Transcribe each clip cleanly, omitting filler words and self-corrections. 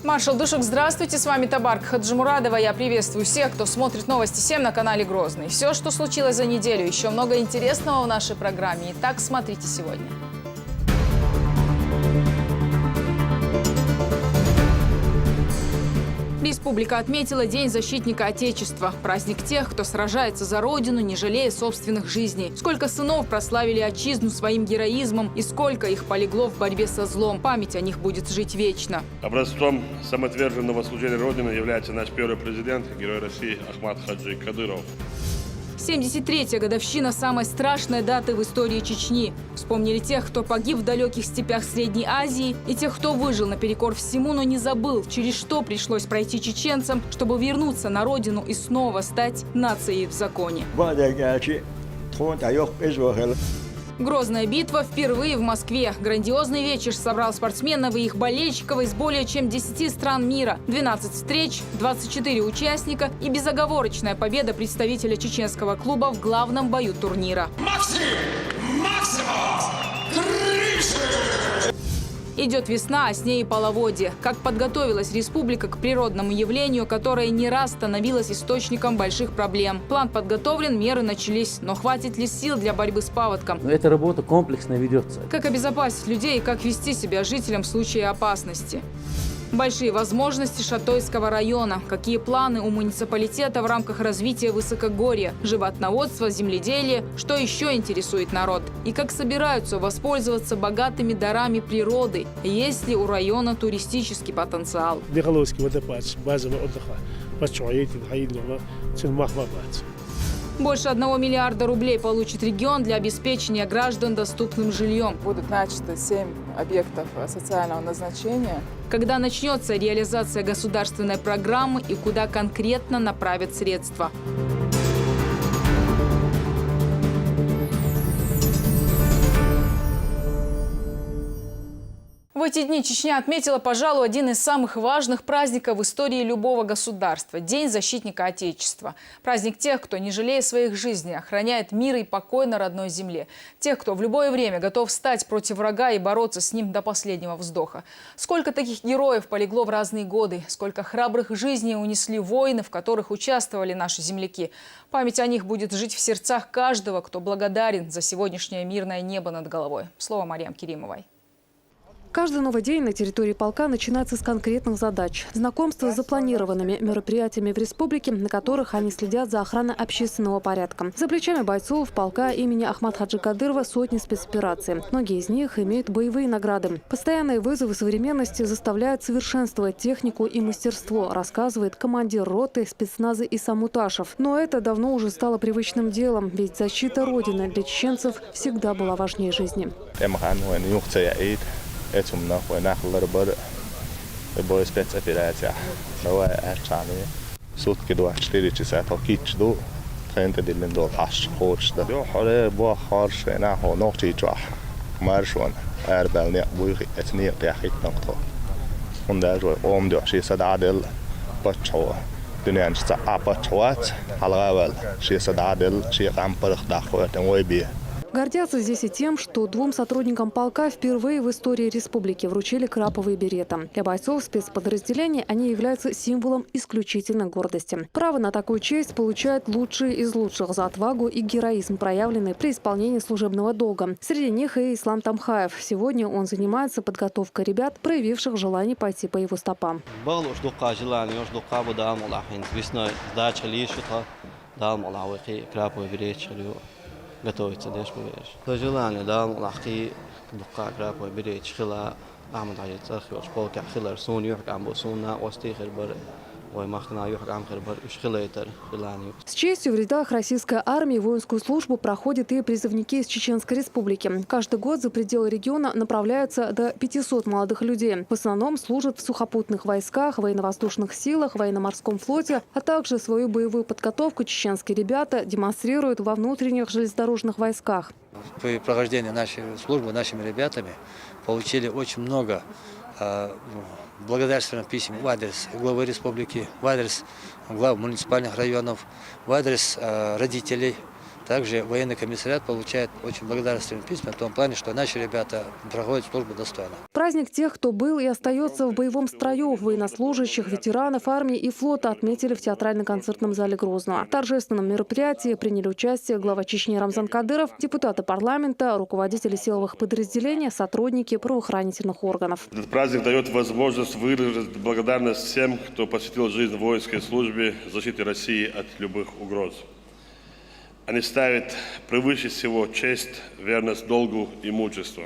Маршал Душек, здравствуйте. С вами Табарк Хаджимурадова. Я приветствую всех, кто смотрит новости 7 на канале Грозный. Все, что случилось за неделю, еще много интересного в нашей программе. Итак, смотрите сегодня. Республика отметила День защитника Отечества. Праздник тех, кто сражается за Родину, не жалея собственных жизней. Сколько сынов прославили отчизну своим героизмом и сколько их полегло в борьбе со злом. Память о них будет жить вечно. Образцом самоотверженного служения Родины является наш первый президент, герой России Ахмад Хаджи Кадыров. 73-я годовщина самой страшной даты в истории Чечни. Вспомнили тех, кто погиб в далеких степях Средней Азии, и тех, кто выжил наперекор всему, но не забыл, через что пришлось пройти чеченцам, чтобы вернуться на родину и снова стать нацией в законе. Грозная битва впервые в Москве. Грандиозный вечер собрал спортсменов и их болельщиков из более чем 10 стран мира. 12 встреч, 24 участника и безоговорочная победа представителя чеченского клуба в главном бою турнира. Идет весна, а с ней и половодье. Как подготовилась республика к природному явлению, которое не раз становилось источником больших проблем. План подготовлен, меры начались. Но хватит ли сил для борьбы с паводком? Но эта работа комплексно ведется. Как обезопасить людей и как вести себя жителям в случае опасности? Большие возможности Шатойского района. Какие планы у муниципалитета в рамках развития высокогорья, животноводства, земледелия? Что еще интересует народ? И как собираются воспользоваться богатыми дарами природы? Есть ли у района туристический потенциал? Больше 1 миллиарда рублей получит регион для обеспечения граждан доступным жильем. Будут начаты 7 объектов социального назначения. Когда начнется реализация государственной программы и куда конкретно направят средства? В эти дни Чечня отметила, пожалуй, один из самых важных праздников в истории любого государства – День защитника Отечества. Праздник тех, кто, не жалея своих жизней, охраняет мир и покой на родной земле. Тех, кто в любое время готов встать против врага и бороться с ним до последнего вздоха. Сколько таких героев полегло в разные годы, сколько храбрых жизней унесли воины, в которых участвовали наши земляки. Память о них будет жить в сердцах каждого, кто благодарен за сегодняшнее мирное небо над головой. Слово Мариам Керимовой. Каждый новый день на территории полка начинается с конкретных задач. Знакомство с запланированными мероприятиями в республике, на которых они следят за охраной общественного порядка. За плечами бойцов полка имени Ахмад Хаджи Кадырова сотни спецопераций. Многие из них имеют боевые награды. Постоянные вызовы современности заставляют совершенствовать технику и мастерство, рассказывает командир роты спецназа Иса Муташев. Но это давно уже стало привычным делом, ведь защита Родины для чеченцев всегда была важнее жизни. Etumna oynaqları bir boy spetsoperatsiya. Давай арчаны. Сутки 24 часа толкичду. Тренде дилендо хаш хочда. Yo hore bo harsh na ho noqtichwa. Marshon arbelni buyi etni taqit noqto. Unda jo omdo shi sadadel bachwa. Dünyanın apachwat halawal shi sadadel shi qamparх дахват ойби. Гордятся здесь и тем, что 2 сотрудникам полка впервые в истории республики вручили краповые береты. Для бойцов спецподразделений они являются символом исключительной гордости. Право на такую честь получают лучшие из лучших за отвагу и героизм, проявленный при исполнении служебного долга. Среди них и Ислам Тамхаев. Сегодня он занимается подготовкой ребят, проявивших желание пойти по его стопам. готовиться дальше поверишь. По желанию, да, лахи, дукка, крапой, беречь, хила, аман дает, захер, шполка, хилар, сон, юрк, амбо, сона, остихер, бар, ой, махна, юрк, амхер, бар, ушхилейтер, хиланию. С честью в рядах российской армии воинскую службу проходят и призывники из Чеченской республики. Каждый год за пределы региона направляются до 500 молодых людей. В основном служат в сухопутных войсках, военно-воздушных силах, военно-морском флоте, а также свою боевую подготовку чеченские ребята демонстрируют во внутренних железнодорожных войсках. При прохождении нашей службы нашими ребятами получили очень много благодарственных писем в адрес главы республики, в адрес глав муниципальных районов, в адрес родителей Также военный комиссариат получает очень благодарственные письма в том плане, что наши ребята проходят службу достойно. Праздник тех, кто был и остается в боевом строю. Военнослужащих, ветеранов армии и флота отметили в театрально-концертном зале Грозного. В торжественном мероприятии приняли участие глава Чечни Рамзан Кадыров, депутаты парламента, руководители силовых подразделений, сотрудники правоохранительных органов. Этот праздник дает возможность выразить благодарность всем, кто посвятил жизнь в воинской службе защите России от любых угроз. Они ставят превыше всего честь, верность долгу и мужество.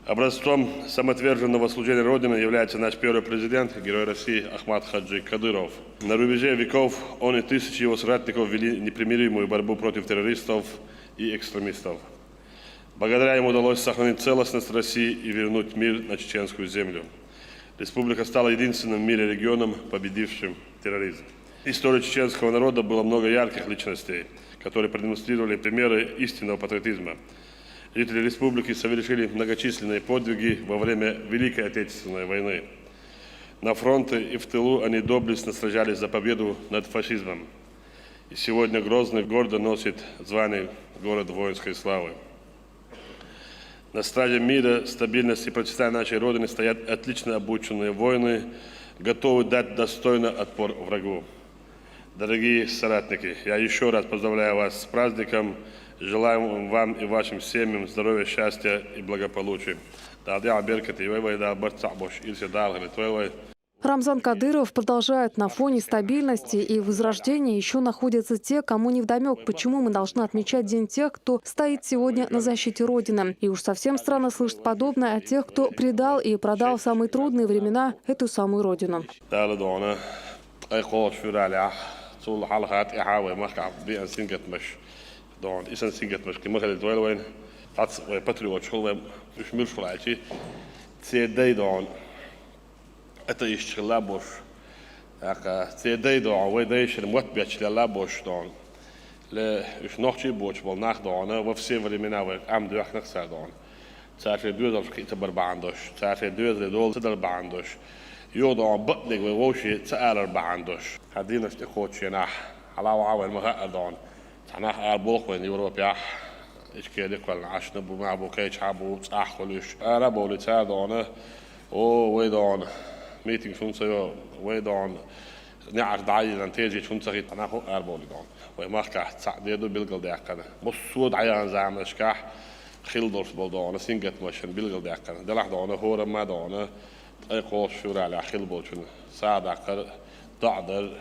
Образцом самоотверженного служения Родины является наш первый президент, герой России Ахмат Хаджи Кадыров. На рубеже веков он и тысячи его соратников вели непримиримую борьбу против террористов и экстремистов. Благодаря ему удалось сохранить целостность России и вернуть мир на чеченскую землю. Республика стала единственным в мире регионом, победившим терроризм. В истории чеченского народа было много ярких личностей, которые продемонстрировали примеры истинного патриотизма. Жители республики совершили многочисленные подвиги во время Великой Отечественной войны. На фронте и в тылу они доблестно сражались за победу над фашизмом. И сегодня Грозный гордо носит звание города воинской славы. На страже мира, стабильности и процветания нашей Родины стоят отлично обученные воины, готовые дать достойный отпор врагу. Дорогие соратники, я еще раз поздравляю вас с праздником. Желаем вам и вашим семьям здоровья, счастья и благополучия. Рамзан Кадыров продолжает: на фоне стабильности и возрождения еще находятся те, кому невдомек, почему мы должны отмечать День тех, кто стоит сегодня на защите Родины. И уж совсем странно слышать подобное от тех, кто предал и продал в самые трудные времена эту самую Родину. طول حلقات إحاوة مخع بيئة سنجت مش دون إنسان سنجت مش كم خلت وين قص وبتريوت شغل مش مش ولا شيء تسيدي دون أتيش لابوش تسيدي دون ويديش الموت بيش لابوش دون لا مش نحشي بوش بالناخ دون وفسي ولي مناوي عم دوح نخسر دون تعرف دوز في كتب بعندش تعرف دوز دول تدر بعندش يوضع بطنك ووشي تسأل بعندش هدينا اشتكوتش يناح على وعاون مهقدون تناح أربوخ وين يوروبيا إيش كده كل عشنا بمع بوكيش حبو تصح وليش أنا بولي تساعدونه أو ويدون ميتينغ شون سيو ويدون نعرف دعاية نتيجة شون سخيت تناح أربولي دون ويمخكح تساعديدو بالقل ديقنا مصود عيان زعمش كح خيلدورس بودون سينجت مشن بالقل ديقنا دلح دونه هو ما دونه أي قوس شورى على خيل بوشن ساعد عقر تعدل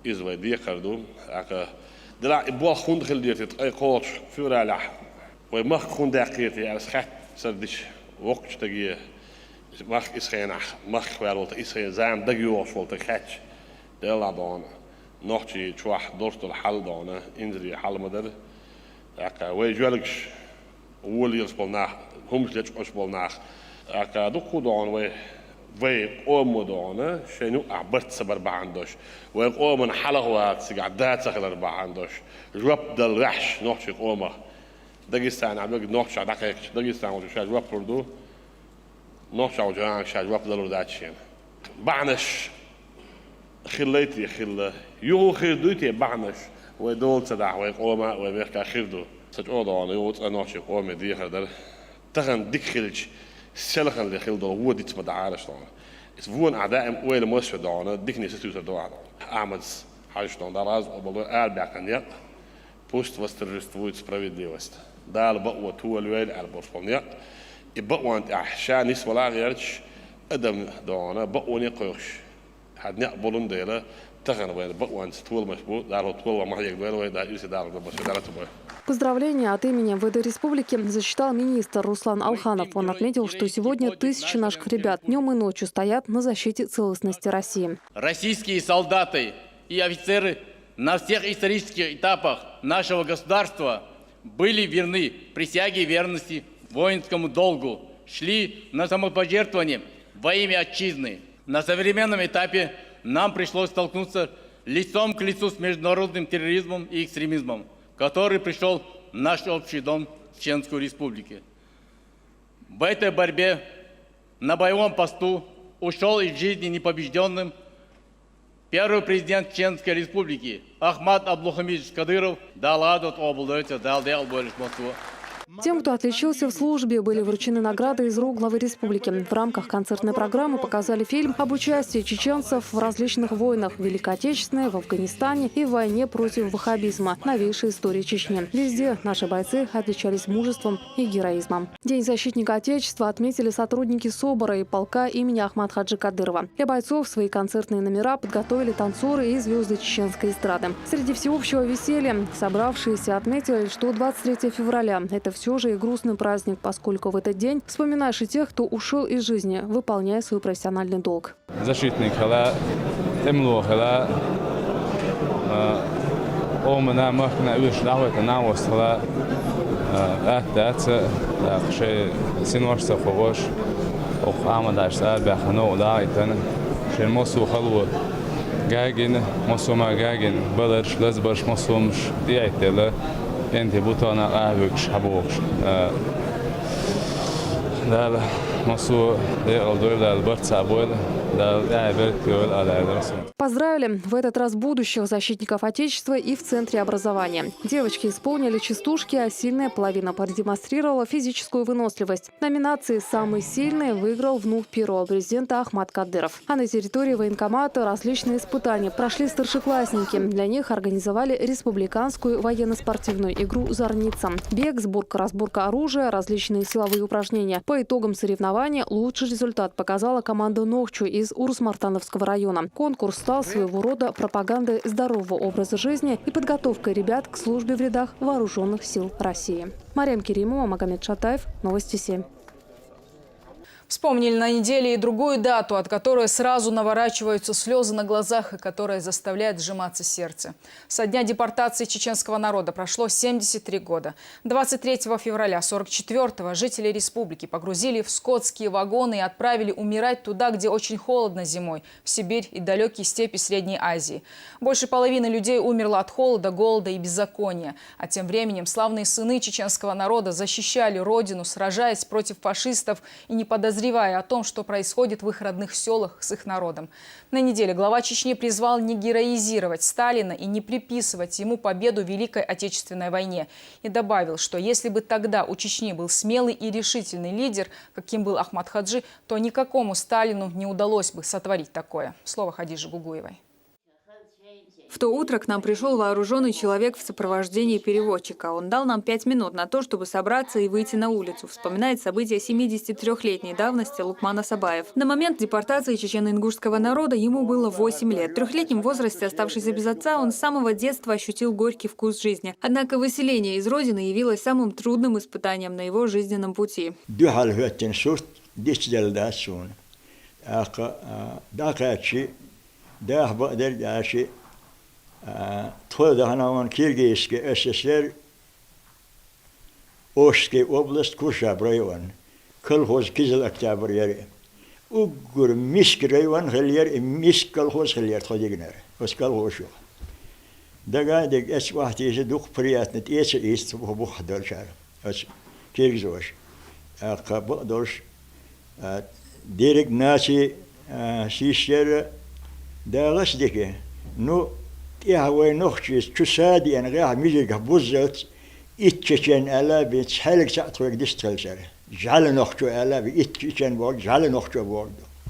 إزوي ديقردو عقر دلع إبوال خون خيل ديرت أي قوس شورى على ويمخ خون دقيقتي على سخت سردش وقت تجيه مخ إسخين مخ والولت إسخين زام دقيوش والت خاتش دلع دون نحشي شواح دورت الحل دونه إنزري حل مدر عقر ويجولكش ولي يسبلناه همش ليش أسبلناه عقر دكتور دون ويقوموا دونه شنو عبرت سبر بعندش ويقوم من حلقات سجادات سخلر بعندش جواب دل رحش نحش قومه دقيستان عملك نحش عدقك دقيستان وش جواب بردو نحش وجان جواب دل داتشين بعنش خليتي خل يو خردوتي بعنش ودول تدع ويقومه ويبقى خردو سجود دونه يوت نحش قومه دي هذا تغن دخلج سلخن اللي خلده هو دي تسمى دعارش دونه اسفون أعداء ويل موسى دونه ديكني ستوسر دونه أحمد حاجش دونه دراز وبلو أربع كنيات بوست وسترستويت سبراويدليوست دال بقوة طول ويل على بورسبونيات يبقوا أنت أحشان نس ولا غيرش أدم دونه بقوا نقيش حد نقبلون ديله تغن وين بقوا أنت طول مشبوط دارو طول ما هيك ديله وين دار يصير دارو بس دارو تبغى. Поздравления от имени МВД Республики зачитал министр Руслан Алханов. Он отметил, что сегодня тысячи наших ребят днем и ночью стоят на защите целостности России. Российские солдаты и офицеры на всех исторических этапах нашего государства были верны присяге верности воинскому долгу, шли на самопожертвование во имя отчизны. На современном этапе нам пришлось столкнуться лицом к лицу с международным терроризмом и экстремизмом, который пришел в наш общий дом Чеченской Республики. В этой борьбе на боевом посту ушел из жизни непобежденным Первый президент Чеченской республики Ахмад Абдулхамидович Кадыров дал адут облдойца, дал дел больше Москву. Тем, кто отличился в службе, были вручены награды из рук главы республики. В рамках концертной программы показали фильм об участии чеченцев в различных войнах – в Великой Отечественной, в Афганистане и в войне против ваххабизма – новейшей истории Чечни. Везде наши бойцы отличались мужеством и героизмом. День защитника Отечества отметили сотрудники СОБРа и полка имени Ахмад-Хаджи Кадырова. Для бойцов свои концертные номера подготовили танцоры и звезды чеченской эстрады. Среди всеобщего веселья собравшиеся отметили, что 23 февраля – это все же и грустный праздник, поскольку в этот день вспоминаешь и тех, кто ушел из жизни, выполняя свой профессиональный долг. Защитник انت بوتانا قهوه شبوش دال مصو دال البرت سابول دال عبرت يقول على الرسم. Поздравили в этот раз будущих защитников Отечества и в Центре образования. Девочки исполнили частушки, а сильная половина продемонстрировала физическую выносливость. В номинации «Самый сильный» выиграл внук первого президента Ахмад Кадыров. А на территории военкомата различные испытания прошли старшеклассники. Для них организовали республиканскую военно-спортивную игру «Зорница». Бег, сборка-разборка оружия, различные силовые упражнения. По итогам соревнования лучший результат показала команда «Нохчу» из Урус-Мартановского района. Конкурс стал своего рода пропагандой здорового образа жизни и подготовкой ребят к службе в рядах вооруженных сил России. Марьям Керимова, Магомед Шатаев, Новости 7. Вспомнили на неделе и другую дату, от которой сразу наворачиваются слезы на глазах и которая заставляет сжиматься сердце. Со дня депортации чеченского народа прошло 73 года. 23 февраля 1944-го жители республики погрузили в скотские вагоны и отправили умирать туда, где очень холодно зимой, в Сибирь и далекие степи Средней Азии. Больше половины людей умерло от холода, голода и беззакония. А тем временем славные сыны чеченского народа защищали родину, сражаясь против фашистов и не подозревая о том, что происходит в их родных селах с их народом. На неделе глава Чечни призвал не героизировать Сталина и не приписывать ему победу в Великой Отечественной войне. И добавил, что если бы тогда у Чечни был смелый и решительный лидер, каким был Ахмад Хаджи, то никакому Сталину не удалось бы сотворить такое. Слово Хадижи Гугуевой. В то утро к нам пришел вооруженный человек в сопровождении переводчика. Он дал нам 5 минут на то, чтобы собраться и выйти на улицу. Вспоминает события 73-летней давности Лукман Асабаев. На момент депортации чечено-ингушского народа ему было 8 лет. В трехлетнем возрасте, оставшийся без отца, он с самого детства ощутил горький вкус жизни. Однако выселение из родины явилось самым трудным испытанием на его жизненном пути. Тхойдаханаван Киргизский СССР, Ошская область, Куршаб район, колхоз Кизил Октябрь яре. Угур Миск район хельер и Миск колхоз хельер ходигнер, ос колхозу. Дагадик эс вахти из дух приятный, эс ист бух дольшар, ос Киргизош. Дольш дирек наши систер далас дике, ну я вой ночи чусади я нагах мизик буззат итчечен алаби цхалик сатвек дистрелсер. Жал ночи алаби итчечен вог, жал ночи вог.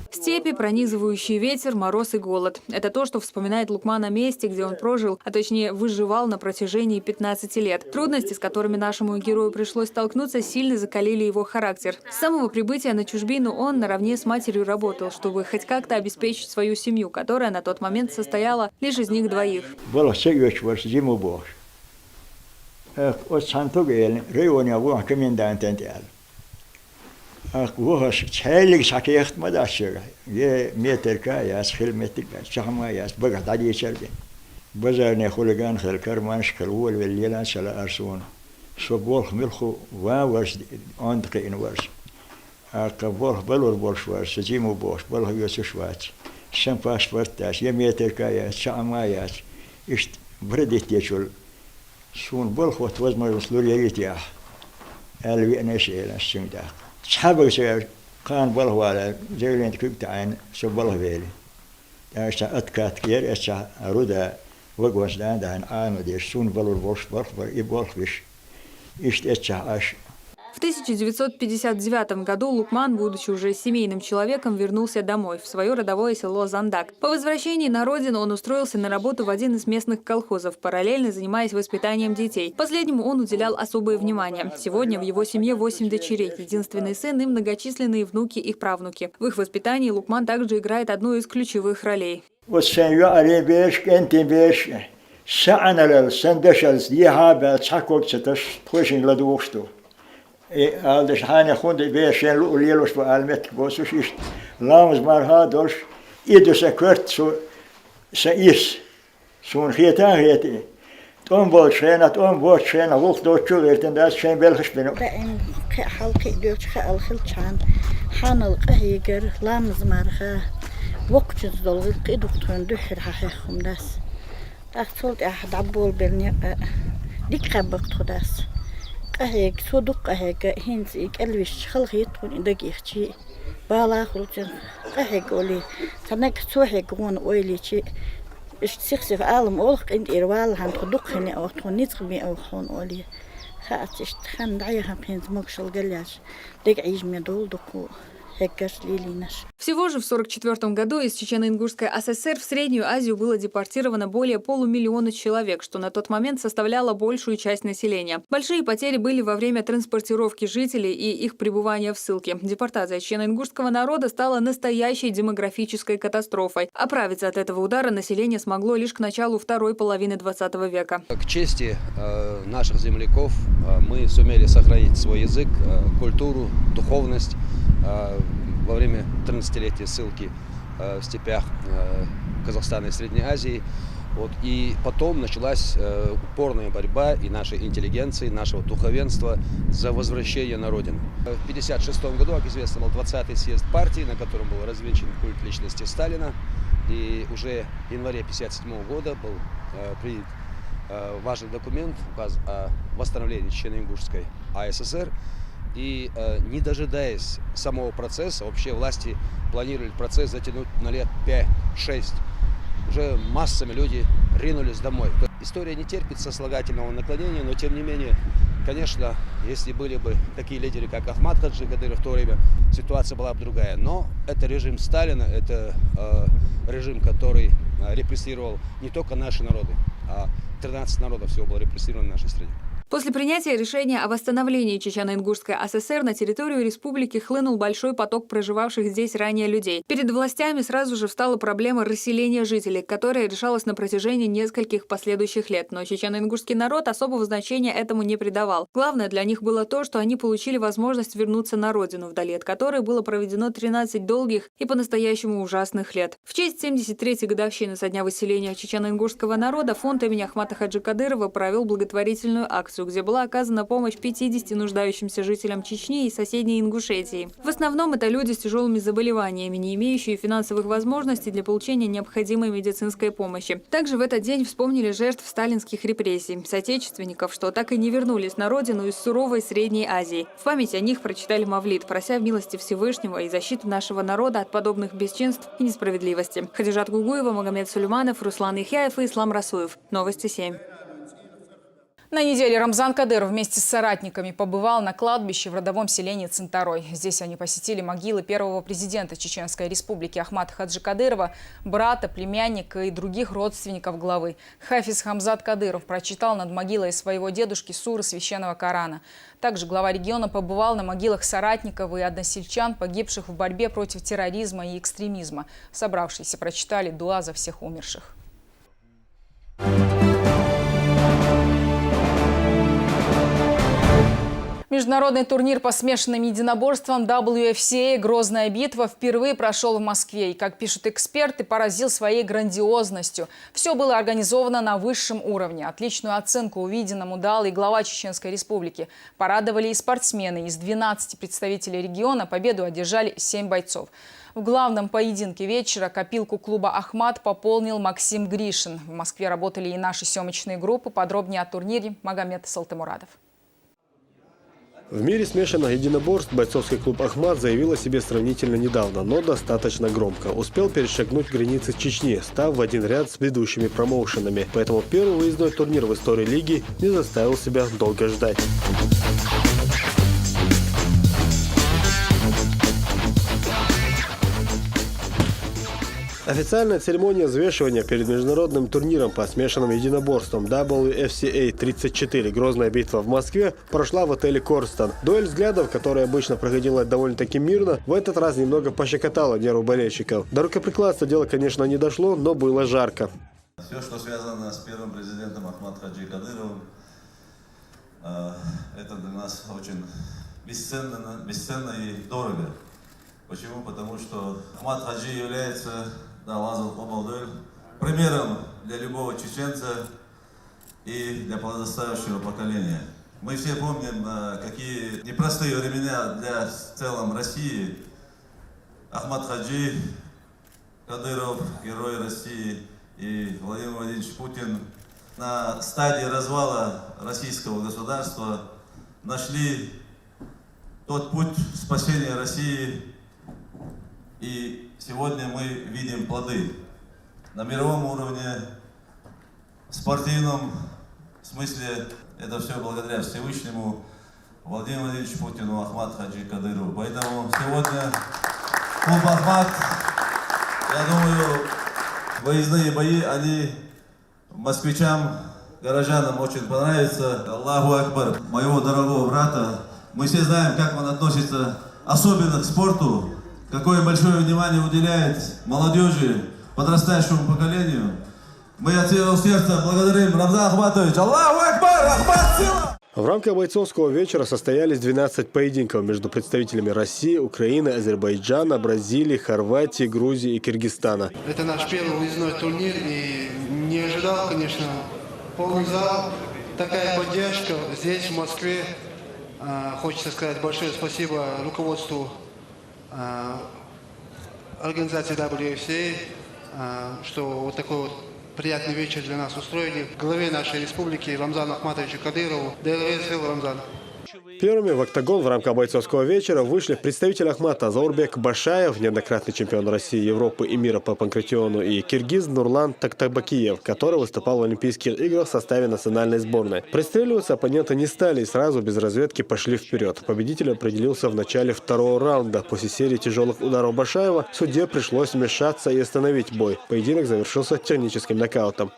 Степи, пронизывающий ветер, мороз и голод. Это то, что вспоминает Лукман о месте, где он прожил, а точнее выживал на протяжении 15 лет. Трудности, с которыми нашему герою пришлось столкнуться, сильно закалили его характер. С самого прибытия на чужбину он наравне с матерью работал, чтобы хоть как-то обеспечить свою семью, которая на тот момент состояла лишь из них двоих. وهو شايلك شكيخت ما داشر يه متر كاياس خل متر شخما ياس بقى عادي شربين بزارني خلقان خل كرمانش خلول والليلان سلا أرسون شبول ملخو وورس عندك إن ورس أكبر بلور بورش ورس جيمو بورش بلور يوسف ورس شنفاش برتاش يه متر كاياس شخما ياس إشت برديت يشول شون بلخو توزمر سلور يريتيا ألوي نشيل الشمداق شحبك سير كان بالهوالا زي اللي انت كنت عين شو بالهوالي أشتا أتكات كير أشتا رودا وقوزدان دان آنو ديش سون بلور بوش بخبر إبولخش إشت أشتا أش. В 1959 году Лукман, будучи уже семейным человеком, вернулся домой, в свое родовое село Зандак. По возвращении на родину он устроился на работу в один из местных колхозов, параллельно занимаясь воспитанием детей. Последнему он уделял особое внимание. Сегодня в его семье 8 дочерей, единственный сын и многочисленные внуки и правнуки. В их воспитании Лукман также играет одну из ключевых ролей. Alders hane gonde beschen lielos voor almet bosus is langs maar had dus ieder zijn kort zo is zo'n geeta geete onboord zijn ook door werd en dat zijn Belgisch binnen. حلقي دوش خال خلشان حانل قهيجر لامز مرخا وقت الزلق دكتور دحر حخم داس أحصلت أحد عبول بني ديك خبقت خداس قهيج صدق قهيج هنسيك الوش خلقيت ودقيقتي بالا خلصن قهيج ولي تناك سوحي قون ويلي شيء اشتسخ عالم أولق إنت إروال هن خدق هني أو تونيت خبي أو خون ولي خاتش تخن دعيها بين زمكشل قلاش دق عيش مدول دكو هكاش ليلينش. Всего же в 1944 году из Чечено-Ингушской ССР в Среднюю Азию было депортировано более полумиллиона человек, что на тот момент составляло большую часть населения. Большие потери были во время транспортировки жителей и их пребывания в ссылке. Депортация чечено-ингушского народа стала настоящей демографической катастрофой. Оправиться от этого удара население смогло лишь к началу второй половины 20 века. К чести наших земляков мы сумели сохранить свой язык, культуру, духовность во время 13-летия ссылки в степях Казахстана и Средней Азии. Вот. И потом началась упорная борьба и нашей интеллигенции, нашего духовенства за возвращение на родину. В 1956 году, как известно, был 20-й съезд партии, на котором был развенчан культ личности Сталина. И уже в январе 1957 года был принят важный документ, указ о восстановлении Чечено-Ингушской АССР. И не дожидаясь самого процесса, вообще власти планировали процесс затянуть на лет 5-6. Уже массами люди ринулись домой. История не терпит сослагательного наклонения, но тем не менее, конечно, если были бы такие лидеры, как Ахмад Хаджи Кадыров в то время, ситуация была бы другая. Но это режим Сталина, это режим, который репрессировал не только наши народы, а 13 народов всего было репрессировано в нашей стране. После принятия решения о восстановлении Чечено-Ингушской ССР на территорию республики хлынул большой поток проживавших здесь ранее людей. Перед властями сразу же встала проблема расселения жителей, которая решалась на протяжении нескольких последующих лет. Но чечено-ингушский народ особого значения этому не придавал. Главное для них было то, что они получили возможность вернуться на родину, вдали от которой было проведено 13 долгих и по-настоящему ужасных лет. В честь 73-й годовщины со дня выселения чечено-ингушского народа фонд имени Ахмата Хаджи Кадырова провел благотворительную акцию, где была оказана помощь 50 нуждающимся жителям Чечни и соседней Ингушетии. В основном это люди с тяжелыми заболеваниями, не имеющие финансовых возможностей для получения необходимой медицинской помощи. Также в этот день вспомнили жертв сталинских репрессий, соотечественников, что так и не вернулись на родину из суровой Средней Азии. В память о них прочитали мавлид, прося милости Всевышнего и защиты нашего народа от подобных бесчинств и несправедливости. Хадижат Гугуева, Магомед Сулейманов, Руслан Ихяев и Ислам Расуев. Новости 7. На неделе Рамзан Кадыров вместе с соратниками побывал на кладбище в родовом селении Цинтарой. Здесь они посетили могилы первого президента Чеченской республики Ахмата Хаджи Кадырова, брата, племянника и других родственников главы. Хафиз Хамзат Кадыров прочитал над могилой своего дедушки суры священного Корана. Также глава региона побывал на могилах соратников и односельчан, погибших в борьбе против терроризма и экстремизма. Собравшиеся прочитали дуа за всех умерших. Международный турнир по смешанным единоборствам WFCA «Грозная битва» впервые прошел в Москве и, как пишут эксперты, поразил своей грандиозностью. Все было организовано на высшем уровне. Отличную оценку увиденному дал и глава Чеченской республики. Порадовали и спортсмены. Из 12 представителей региона победу одержали 7 бойцов. В главном поединке вечера копилку клуба «Ахмат» пополнил Максим Гришин. В Москве работали и наши съемочные группы. Подробнее о турнире Магомед Салтымурадов. В мире смешанных единоборств бойцовский клуб «Ахмат» заявил о себе сравнительно недавно, но достаточно громко. Успел перешагнуть границы Чечни, став в один ряд с ведущими промоушенами. Поэтому первый выездной турнир в истории лиги не заставил себя долго ждать. Официальная церемония взвешивания перед международным турниром по смешанным единоборствам WFCA 34 «Грозная битва» в Москве прошла в отеле «Корстон». Дуэль взглядов, которая обычно проходила довольно-таки мирно, в этот раз немного пощекотала нервы болельщиков. До рукоприкладства дело, конечно, не дошло, но было жарко. Все, что связано с первым президентом Ахмат Хаджи Кадыровым, это для нас очень бесценно и дорого. Почему? Потому что Ахмат Хаджи является примером для любого чеченца и для подрастающего поколения. Мы все помним, какие непростые времена для в целом России. Ахмат Хаджи Кадыров, герой России, и Владимир Владимирович Путин на стадии развала российского государства нашли тот путь спасения России. И сегодня мы видим плоды на мировом уровне, в спортивном смысле. Это все благодаря Всевышнему, Владимиру Владимировичу Путину, Ахмат Хаджи Кадырову. Поэтому сегодня клуб «Ахмат», я думаю, выездные бои, они москвичам, горожанам очень понравятся. Аллаху Акбар, моего дорогого брата. Мы все знаем, как он относится особенно к спорту. Какое большое внимание уделяет молодежи, подрастающему поколению. Мы от всего сердца благодарим Рамзан Ахматович. Аллаху Акбар! Ахмат сила! В рамках бойцовского вечера состоялись 12 поединков между представителями России, Украины, Азербайджана, Бразилии, Хорватии, Грузии и Киргизстана. Это наш первый выездной турнир, и не ожидал, конечно, полный зал, такая поддержка здесь, в Москве. Хочется сказать большое спасибо руководству организации WFCA, что вот такой вот приятный вечер для нас устроили. Главе нашей республики Рамзану Ахматовичу Кадырову. Рамзан. Первыми в октагон в рамках бойцовского вечера вышли представитель Ахмата Заурбек Башаев, неоднократный чемпион России, Европы и мира по панкратиону, и киргиз Нурлан Тактабакиев, который выступал в Олимпийских играх в составе национальной сборной. Пристреливаться оппоненты не стали и сразу без разведки пошли вперед. Победитель определился в начале второго раунда. После серии тяжелых ударов Башаева судье пришлось вмешаться и остановить бой. Поединок завершился техническим нокаутом.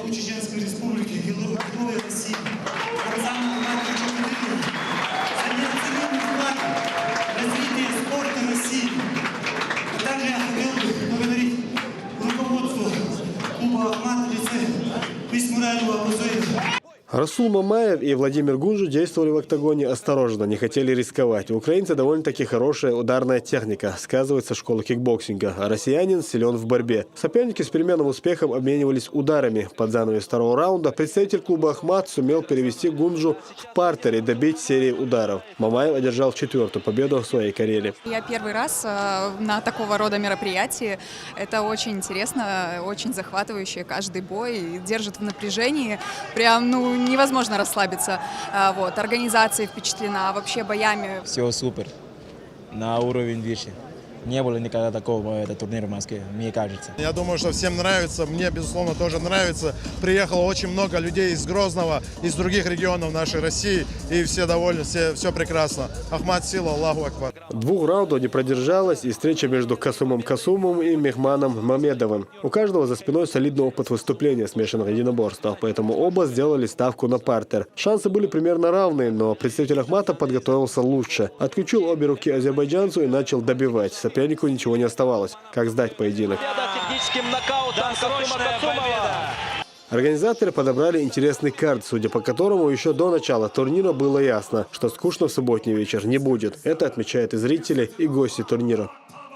Чеченской Республики, Героя России, Рамзану Ахматовичу Кадырову за неоценимый вклад в развитие спорта России. А также я хотел бы поблагодарить руководство клуба «Ахмат» в лице Бисмураева Абузоева. Расул Мамаев и Владимир Гунжу действовали в октагоне осторожно, не хотели рисковать. У украинца довольно-таки хорошая ударная техника, сказывается школа кикбоксинга, а россиянин силен в борьбе. Соперники с переменным успехом обменивались ударами. Под занавес второго раунда представитель клуба «Ахмат» сумел перевести Гунжу в партер и добить серии ударов. Мамаев одержал 4-ю победу в своей карьере. Я первый раз на такого рода мероприятии. Это очень интересно, очень захватывающе. Каждый бой держит в напряжении. Прям, невозможно расслабиться. Вот. Организация впечатлена, вообще боями. Все супер. На уровень выше. Не было никогда такого турнира в Москве, мне кажется. Я думаю, что всем нравится. Мне, безусловно, тоже нравится. Приехало очень много людей из Грозного, из других регионов нашей России. И все довольны, все прекрасно. Ахмат сила, Аллаху Акбар. 2 раундов не продержалась и встреча между Касумом Касумом и Мехманом Мамедовым. У каждого за спиной солидный опыт выступления в смешанных единоборствах, поэтому оба сделали ставку на партер. Шансы были примерно равные, но представитель Ахмата подготовился лучше. Отключил обе руки азербайджанцу и начал добивать. Сопернику ничего не оставалось. Как сдать поединок? Организаторы подобрали интересный карт, судя по которому еще до начала турнира было ясно, что скучно в субботний вечер не будет. Это отмечают и зрители, и гости турнира.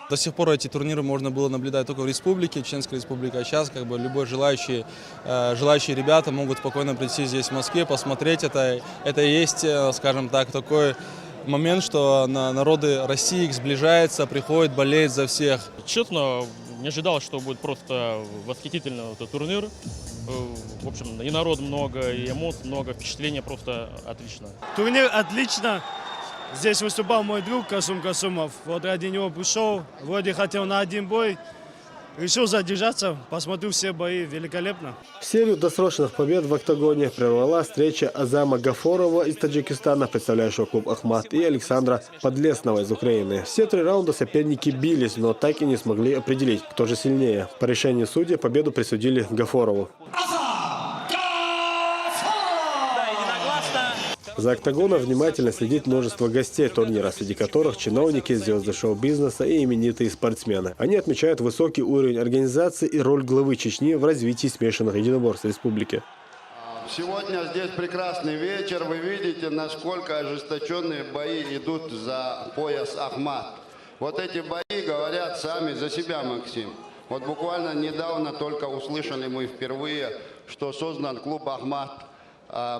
До сих пор эти турниры можно было наблюдать только в республике, Чеченской республике. А сейчас любой желающие ребята могут спокойно прийти здесь в Москве, посмотреть. Это и есть, скажем так, такой момент, что народы России их сближаются, приходят, болеют за всех. Честно, не ожидал, что будет просто восхитительный этот турнир. В общем, и народ много, и эмоций много, впечатление просто отлично. Турнир отлично. Здесь выступал мой друг Касум Касумов. Вот ради него пришел. Вроде хотел на один бой. Решил задержаться, посмотрю все бои, великолепно. Серию досрочных побед в октагоне прервала встреча Азама Гафорова из Таджикистана, представляющего клуб «Ахмат», и Александра Подлесного из Украины. Все 3 раунда соперники бились, но так и не смогли определить, кто же сильнее. По решению судей победу присудили Гафорову. За октагоном внимательно следит множество гостей турнира, среди которых чиновники, звезды шоу-бизнеса и именитые спортсмены. Они отмечают высокий уровень организации и роль главы Чечни в развитии смешанных единоборств республики. Сегодня здесь прекрасный вечер. Вы видите, насколько ожесточенные бои идут за пояс Ахмат. Вот эти бои говорят сами за себя, Максим. Вот буквально недавно только услышали мы впервые, что создан клуб Ахмат.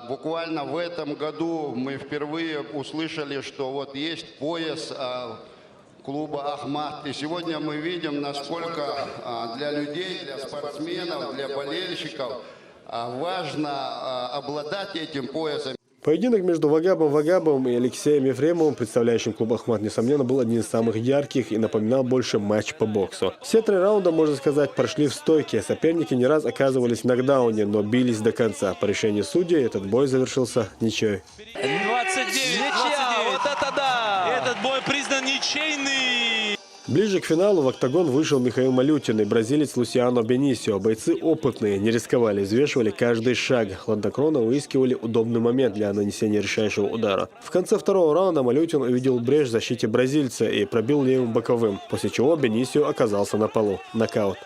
Буквально в этом году мы впервые услышали, что вот есть пояс клуба «Ахмат». И сегодня мы видим, насколько для людей, для спортсменов, для болельщиков важно обладать этим поясом. Поединок между Вагабом Вагабовым и Алексеем Ефремовым, представляющим клуб «Ахмат», несомненно, был одним из самых ярких и напоминал больше матч по боксу. Все 3 раунда, можно сказать, прошли в стойке. Соперники не раз оказывались в нокдауне, но бились до конца. По решению судей этот бой завершился ничьей. 29-29. Вот это да! Этот бой признан ничейный. Ближе к финалу в октагон вышел Михаил Малютин и бразилец Лусиано Бенисио. Бойцы опытные, не рисковали, взвешивали каждый шаг. Хладнокровно выискивали удобный момент для нанесения решающего удара. В конце 2-го раунда Малютин увидел брешь в защите бразильца и пробил левым боковым, после чего Бенисио оказался на полу. Нокаут.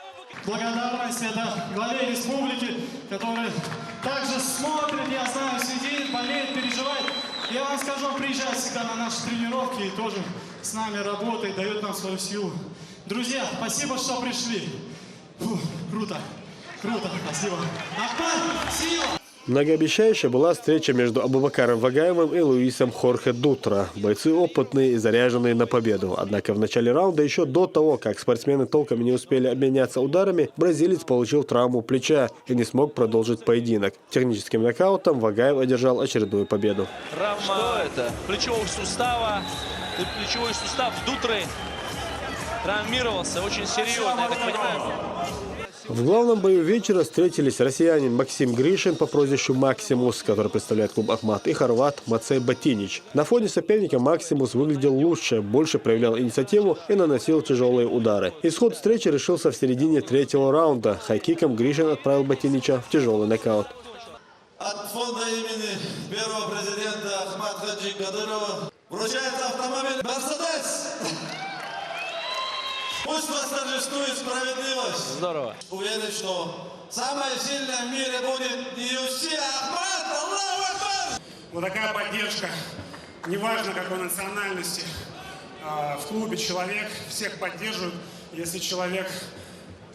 Благодарность это главе республики, который также смотрит, я знаю, сидит, болеет, переживает. Я вам скажу, он приезжает всегда на наши тренировки и тоже с нами работает, дает нам свою силу. Друзья, спасибо, что пришли. Фу, круто, круто, спасибо. Ахмат, сила! Многообещающая была встреча между Абубакаром Вагаевым и Луисом Хорхе Дутро. Бойцы опытные и заряженные на победу. Однако в начале раунда, еще до того, как спортсмены толком не успели обменяться ударами, бразилец получил травму плеча и не смог продолжить поединок. Техническим нокаутом Вагаев одержал очередную победу. Травма плечевого сустава. Плечевой сустав Дутры травмировался очень серьезно, я так понимаю. В главном бою вечера встретились россиянин Максим Гришин по прозвищу Максимус, который представляет клуб «Ахмат», и хорват Мацей Батинич. На фоне соперника Максимус выглядел лучше, больше проявлял инициативу и наносил тяжелые удары. Исход встречи решился в середине 3-го раунда. Хайкиком Гришин отправил Батинича в тяжелый нокаут. От фонда имени первого президента Ахмат Хаджи Кадырова вручается автомобиль «Мерседес». Пусть восторжествует справедливость. Здорово. Уверен, что самая сильная в мире будет UFC Ахмат. Аллаху Акбар! Вот такая поддержка, неважно какой национальности, в клубе человек всех поддерживает, если человек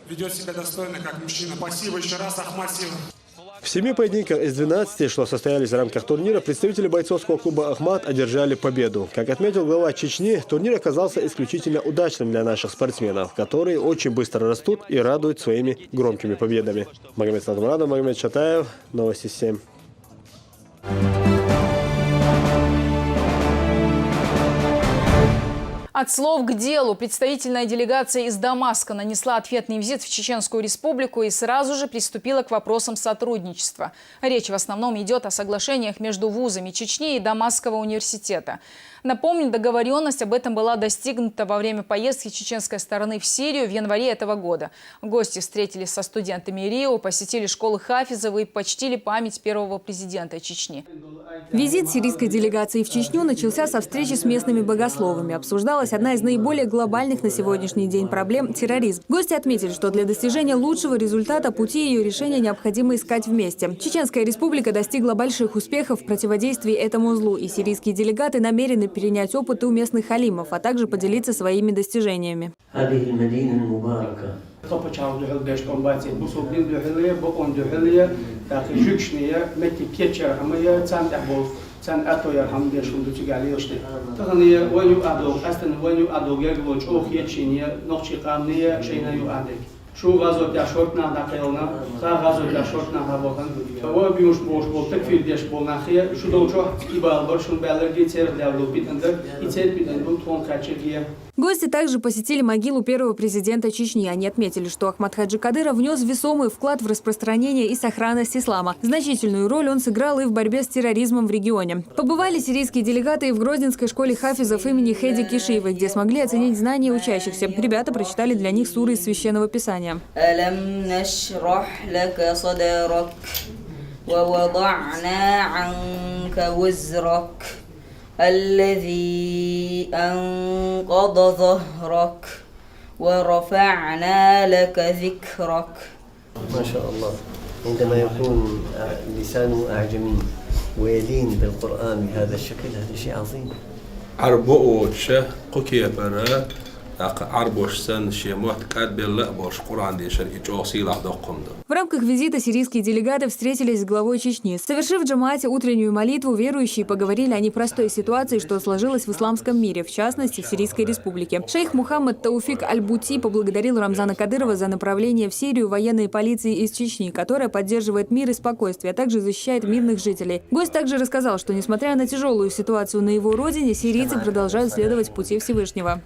ведет себя достойно как мужчина. Спасибо еще раз, Ахмат, сила. В 7 поединках из 12, что состоялись в рамках турнира, представители бойцовского клуба «Ахмат» одержали победу. Как отметил глава Чечни, турнир оказался исключительно удачным для наших спортсменов, которые очень быстро растут и радуют своими громкими победами. Магомед Садмурадов, Магомед Шатаев, Новости 7. От слов к делу. Представительная делегация из Дамаска нанесла ответный визит в Чеченскую республику и сразу же приступила к вопросам сотрудничества. Речь в основном идет о соглашениях между вузами Чечни и Дамасского университета. Напомню, договоренность об этом была достигнута во время поездки чеченской стороны в Сирию в январе этого года. Гости встретились со студентами РИО, посетили школы Хафизова и почтили память первого президента Чечни. Визит сирийской делегации в Чечню начался со встречи с местными богословами. Обсуждалась одна из наиболее глобальных на сегодняшний день проблем – терроризм. Гости отметили, что для достижения лучшего результата пути ее решения необходимо искать вместе. Чеченская республика достигла больших успехов в противодействии этому злу, и сирийские делегаты намерены перенять опыт у местных халимов, а также поделиться своими достижениями. شو غزوة يشورتنا دقيقنا خا غزوة يشورتنا هبوكن هو بيوش بوش بول تكفير ديش بول نخية شو دوشوا يبقى برشون بالرجي تير دولو بيتندر يتير بيتندر تون كاتشية. Гости также посетили могилу первого президента Чечни. Они отметили, что Ахмад Хаджи Кадыров внес весомый вклад в распространение и сохранность ислама. Значительную роль он сыграл и в борьбе с терроризмом в регионе. Побывали сирийские делегаты и в Грозненской школе хафизов имени Хеди Кишиевой, где смогли оценить знания учащихся. Ребята прочитали для них суры из Священного Писания. الذي أنقض ظهرك ورفعنا لك ذكرك. ما شاء الله، عندما يكون لسانه أعجمي ويلين بالقرآن بهذا الشكل هذا شيء عظيم. عربوش قكية برا عربوش سن شيموت كاد بالله باش قرآن ديشر إجاسي لحظة. В рамках визита сирийские делегаты встретились с главой Чечни. Совершив в джамаате утреннюю молитву, верующие поговорили о непростой ситуации, что сложилась в исламском мире, в частности, в Сирийской республике. Шейх Мухаммад Тауфик Аль-Бути поблагодарил Рамзана Кадырова за направление в Сирию военной полиции из Чечни, которая поддерживает мир и спокойствие, а также защищает мирных жителей. Гость также рассказал, что, несмотря на тяжелую ситуацию на его родине, сирийцы продолжают следовать пути Всевышнего.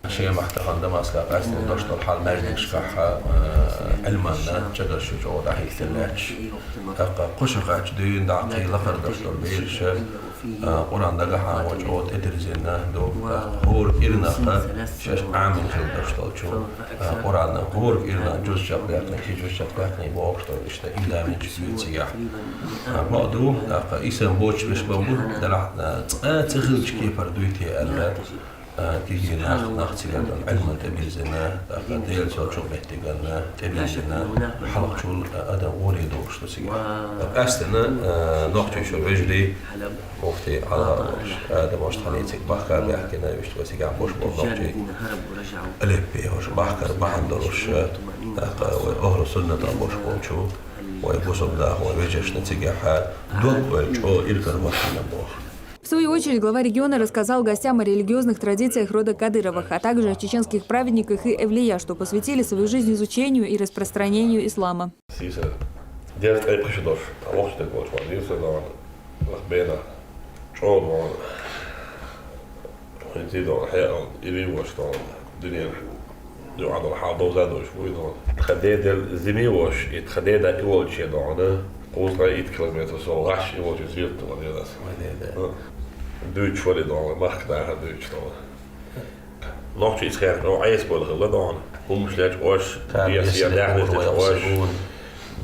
Kur'an'da gahawaç o tedrizine do hor irna şaş amin kıldaştalçu Kur'an'da hor irna cüz şapyakni ki cüz şapyakni bu okşta işte ilamin çizgiya badu isem boç beş babu dala tığılç ki parduyti Allah تيجي ناخذ علم تبيزنا ديل شو محتاجنا تبيزنا حلق شو هذا وريد وشو سيجا أستنا نقطة شو رجلي وقتي على هذا مش خليتك بحكر بحكينا بيشتو سيجا مش بالنقطة ألبي وش بحكر بحندروش أهل سنة مش بوشو ويبوسم ده ويجيش نتيجة حال دول وشو إلكر وحنا بوش. В свою очередь, глава региона рассказал гостям о религиозных традициях рода Кадыровых, а также о чеченских праведниках и эвлия, что посвятили свою жизнь изучению и распространению ислама. Duits voor dit al, mag ik daar Duits dan. Nog iets krijgen, nog ijsbollen gedaan. Hoe moest je ooit? Die is ja daar niet ooit.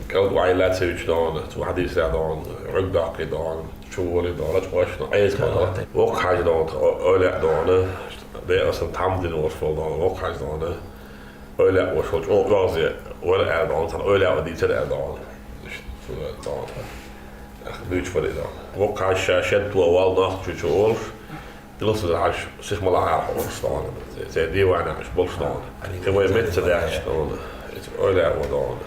Koud waar je laat zoiets dan, toen had hij daar dan rugdak gedaan, schoenen dan, dat was nog ijsbollen. Ook ga je dan olie dan, de als een tam in ons vol dan, ook ga je dan olie was goed, ook wel ze olie dan, dan olie die zit er dan. Dus dan. Duits voor dit dan. Ook als je zet toe wel nacht je oors, die lossen ze als zich maar laag staan. Ze die waren als bol staan. Je moet met ze daar staan. Het olie wordt dan.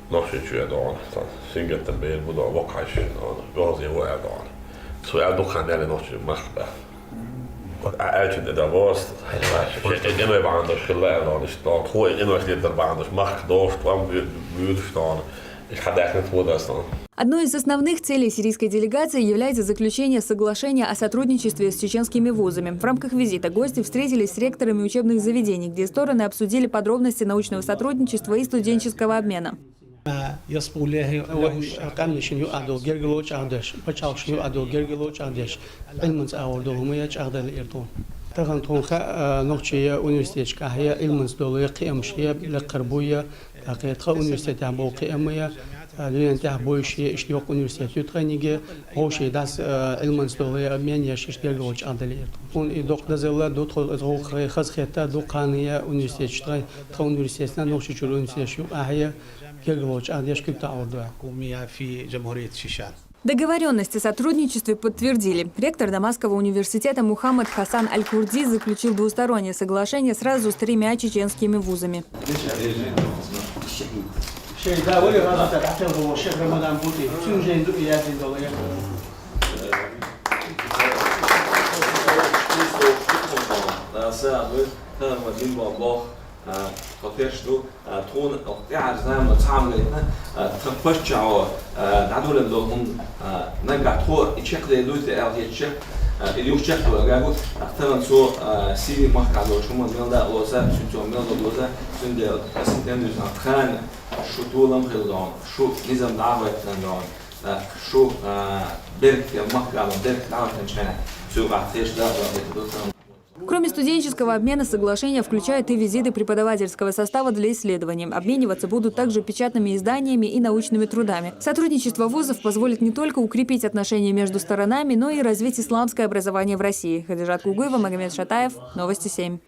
Nog je dan. Dan zing het een beetje, moet dan ook als je dan. Wel ze wel dan. Zo ja, toch gaan daar nog je mag. Wat uit je daar was, ik in mijn baan dus geleerd dan is dat gewoon in de baan dus mag door kwam buurt staan. Ik ga daar niet voor staan. Одной из основных целей сирийской делегации является заключение соглашения о сотрудничестве с чеченскими вузами. В рамках визита гости встретились с ректорами учебных заведений, где стороны обсудили подробности научного сотрудничества и студенческого обмена. لأن بويش يشتيوق أونيفرسيتي تغنيجي هوشي داس علم ستولي أمين يشيش بيرجوج عدلير. كون إدوق دزلا دوت روخ خز خيتا دوقانية أونيفرسيتي تغني أونيفرسيتنا نوشي شو أونيفرسيتي أهيا بيرجوج عدليش كيف تعودوا. حكومية في جمهورية شيشان. Договоренность о сотрудничестве подтвердили. Ректор Дамасского университета Мухаммад Хасан Аль-Курди заключил двустороннее соглашение сразу с 3 чеченскими вузами. خاطرش رو تون اختیار زم تام گلینا تفش جاو ندولم دوم نگاه تو ایشکل لوت الهیچ اليوم شكله جابوا اختارن سو سيدي محكمة شو من ده لوزة شو من ده لوزة سند سنتين خان شو طولهم خلدان شو نظام دعوة خلدان شو درك محكمة درك دعوة خلدان شو بعدش ده Кроме студенческого обмена, соглашение включает и визиты преподавательского состава для исследований. Обмениваться будут также печатными изданиями и научными трудами. Сотрудничество вузов позволит не только укрепить отношения между сторонами, но и развить исламское образование в России. Хадижат Кугуева, Магомед Шатаев, Новости 7.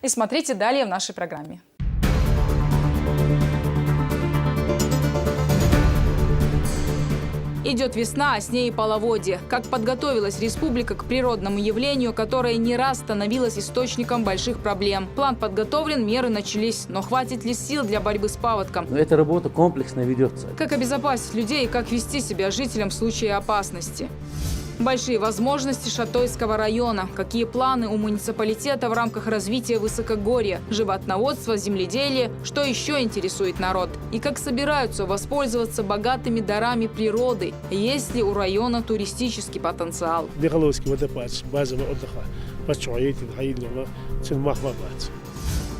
И смотрите далее в нашей программе. Идет весна, а с ней и половодье. Как подготовилась республика к природному явлению, которое не раз становилось источником больших проблем. План подготовлен, меры начались. Но хватит ли сил для борьбы с паводком? Эта работа комплексно ведется. Как обезопасить людей и как вести себя жителям в случае опасности? Большие возможности Шатойского района. Какие планы у муниципалитета в рамках развития высокогорья, животноводства, земледелия? Что еще интересует народ? И как собираются воспользоваться богатыми дарами природы? Есть ли у района туристический потенциал?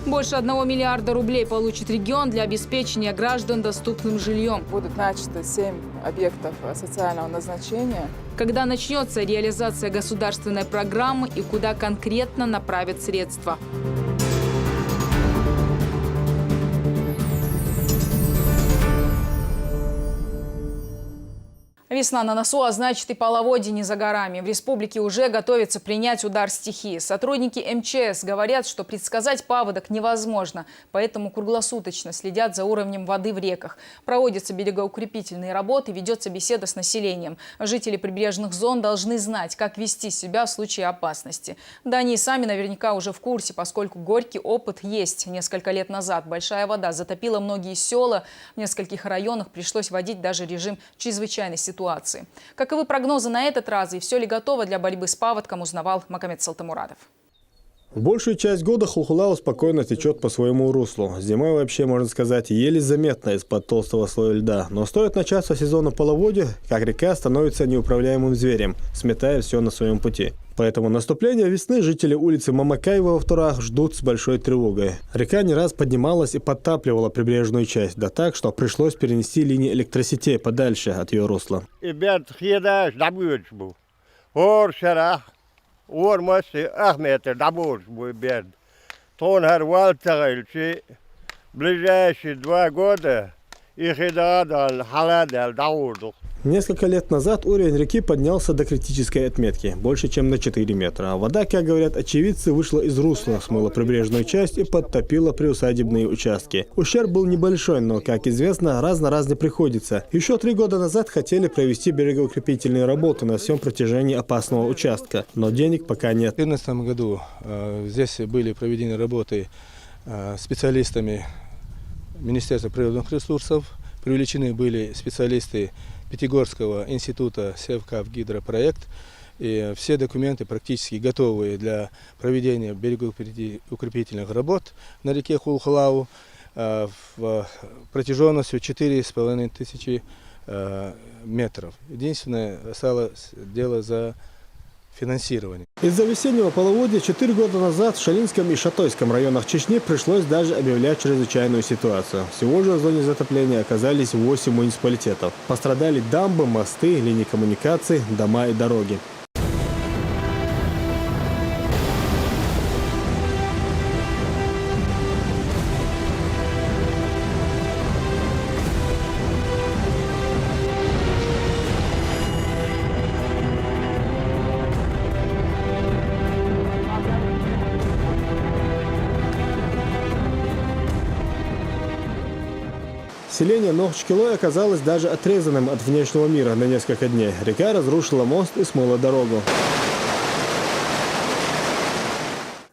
Больше 1 миллиарда рублей получит регион для обеспечения граждан доступным жильем. Будут начаты 7 объектов социального назначения. Когда начнется реализация государственной программы и куда конкретно направят средства? Весна на носу, а значит и половодье не за горами. В республике уже готовится принять удар стихии. Сотрудники МЧС говорят, что предсказать паводок невозможно, поэтому круглосуточно следят за уровнем воды в реках. Проводятся берегоукрепительные работы, ведется беседа с населением. Жители прибрежных зон должны знать, как вести себя в случае опасности. Да они и сами наверняка уже в курсе, поскольку горький опыт есть. Несколько лет назад большая вода затопила многие села. В нескольких районах пришлось вводить даже режим чрезвычайной ситуации. Каковы прогнозы на этот раз и все ли готово для борьбы с паводком, узнавал Магомед Салтамурадов. В большую часть года Хулхулау спокойно течет по своему руслу. Зимой вообще, можно сказать, еле заметно из-под толстого слоя льда. Но стоит начаться сезона половодья, как река становится неуправляемым зверем, сметая все на своем пути. Поэтому наступление весны жители улицы Мамакаева во Вторах ждут с большой тревогой. Река не раз поднималась и подтапливала прибрежную часть, да так, что пришлось перенести линии электросетей подальше от ее русла. Ближайшие 2 года их и Несколько лет назад уровень реки поднялся до критической отметки, больше чем на 4 метра. А вода, как говорят очевидцы, вышла из русла, смыла прибрежную часть и подтопила приусадебные участки. Ущерб был небольшой, но, как известно, раз на раз не приходится. Еще 3 года назад хотели провести берегоукрепительные работы на всем протяжении опасного участка, но денег пока нет. В 2014 году здесь были проведены работы специалистами Министерства природных ресурсов. Привлечены были специалисты Пятигорского института Севкав гидропроект. И все документы практически готовы для проведения берегоукрепительных работ на реке Хулхулау в протяженностью 4500 метров. Единственное, осталось дело за финансирование. Из-за весеннего половодья 4 года назад в Шалинском и Шатойском районах Чечни пришлось даже объявлять чрезвычайную ситуацию. Всего же в зоне затопления оказались 8 муниципалитетов. Пострадали дамбы, мосты, линии коммуникаций, дома и дороги. Селение Нохчкилой оказалось даже отрезанным от внешнего мира на несколько дней. Река разрушила мост и смыла дорогу.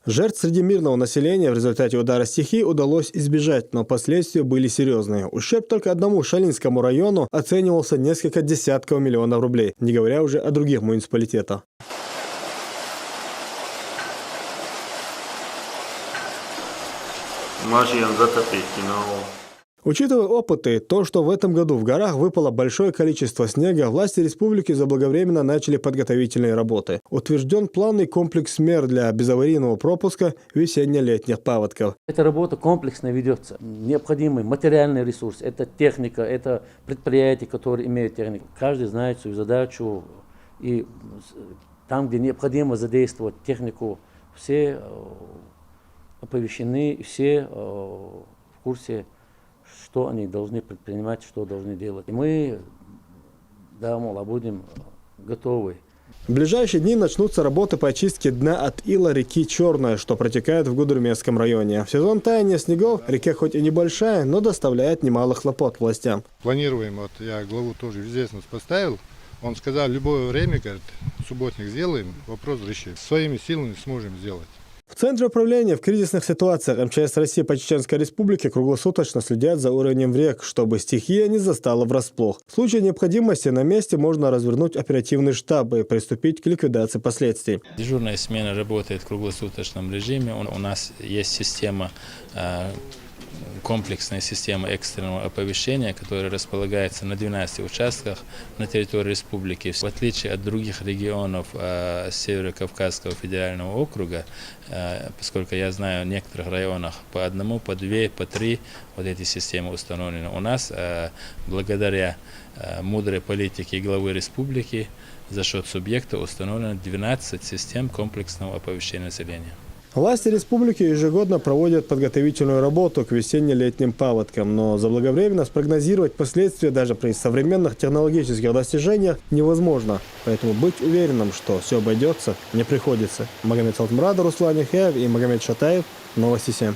Жертв среди мирного населения в результате удара стихии удалось избежать, но последствия были серьезные. Ущерб только одному Шалинскому району оценивался несколько десятков миллионов рублей, не говоря уже о других муниципалитетах. Учитывая опыт и то, что в этом году в горах выпало большое количество снега, власти республики заблаговременно начали подготовительные работы. Утвержден планный комплекс мер для безаварийного пропуска весенне-летних паводков. Эта работа комплексно ведется. Необходимый материальный ресурс, это техника, это предприятия, которые имеют технику. Каждый знает свою задачу, и там, где необходимо задействовать технику, все оповещены, все в курсе, что они должны предпринимать, что должны делать. И мы, будем готовы. В ближайшие дни начнутся работы по очистке дна от ила реки Черная, что протекает в Гудермесском районе. В сезон таяния снегов река хоть и небольшая, но доставляет немало хлопот властям. Планируем, вот я главу тоже в известность поставил. Он сказал, любое время, говорит, субботник сделаем, вопрос решим. Своими силами сможем сделать. В Центре управления в кризисных ситуациях МЧС России по Чеченской Республике круглосуточно следят за уровнем рек, чтобы стихия не застала врасплох. В случае необходимости на месте можно развернуть оперативный штаб и приступить к ликвидации последствий. Дежурная смена работает в круглосуточном режиме. У нас есть система, комплексная система экстренного оповещения, которая располагается на 12 участках на территории республики. В отличие от других регионов Северо-Кавказского федерального округа, поскольку я знаю, в некоторых районах по одному, по две, по три вот эти системы установлены. У нас, благодаря мудрой политике главы республики, за счет субъекта установлено 12 систем комплексного оповещения населения. Власти республики ежегодно проводят подготовительную работу к весенне-летним паводкам, но заблаговременно спрогнозировать последствия даже при современных технологических достижениях невозможно. Поэтому быть уверенным, что все обойдется, не приходится. Магомед Салтмрада, Руслан Яхяев и Магомед Шатаев. Новости 7.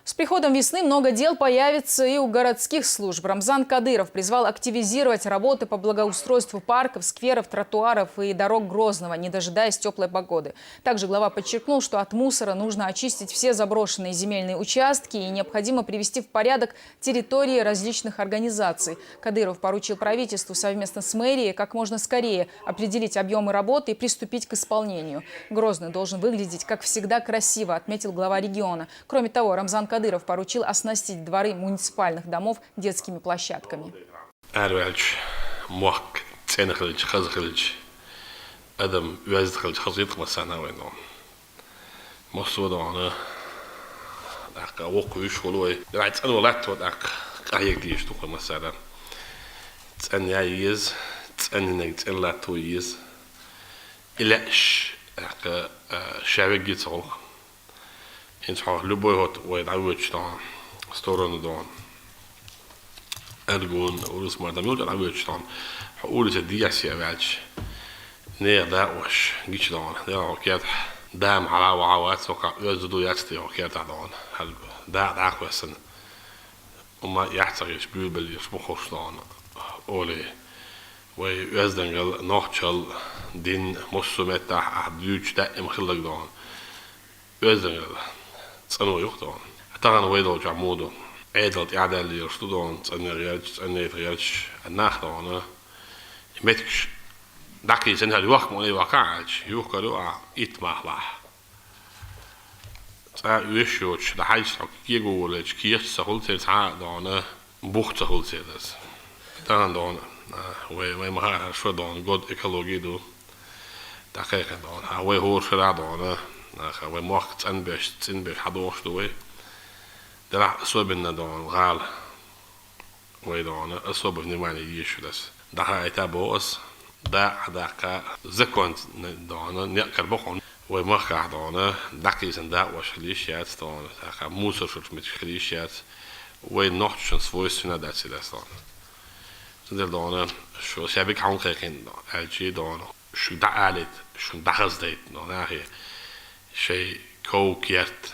С приходом весны много дел появится и у городских служб. Рамзан Кадыров призвал активизировать работы по благоустройству парков, скверов, тротуаров и дорог Грозного, не дожидаясь теплой погоды. Также глава подчеркнул, что от мусора нужно очистить все заброшенные земельные участки и необходимо привести в порядок территории различных организаций. Кадыров поручил правительству совместно с мэрией как можно скорее определить объемы работы и приступить к исполнению. Грозный должен выглядеть, как всегда, красиво, отметил глава региона. Кроме того, Рамзан Кадыров поручил оснастить дворы муниципальных домов детскими площадками. Иншаллах, любой год уйдавит, что сторону дон. Эргун, урус мардамют, уйдавит, что улица диасия вяч. Не да уж, гич дон. Я окей, дам халау хауат, сока юзду ясти окей дон. Да ахвесен. وما يحتاج يشبه بل يشبخوش دون. أولي ويزدنجل نوحشل دين مسومت أحدوش دائم خلق دون. يزدنجل تصنو يخدون. أتغن ويدو جعمودو. عيدلت إعدال اللي يرشدون تصني غيرش الناخ دون. يمتكش داكي سنها الوقت موني واقعش يوكلو إتماح لح. يشوش لحاجة كيجولش كيش سهول تلتع دون بوخت سهول تلتس. تان دون وما شو دون جود إكولوجي دو. دقيقة دون هواي هو شرع دون. هواي موقت تنبش حدوش دوي. دلع أصوبنا دون غال. وي دون أصوب نماني يشو دس. دها إتابوس. داك زكونت دون نأكل بخون. ومرخ دونه داكي زندا وشليشيات دونه داك موسر شوت met geliciat nog schon svoistuna dat ze dat staan zonder done zo heb ik hang gekend LG done zo da alet zo da hasdeit no nahe şey kokiert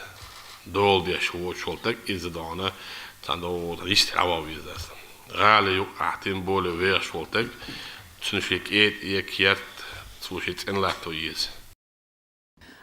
dol die zo scholtek is done dan do is trawa wie dat rale jo atin bole weer scholtek toen ik eet kiert zo iets in lato is.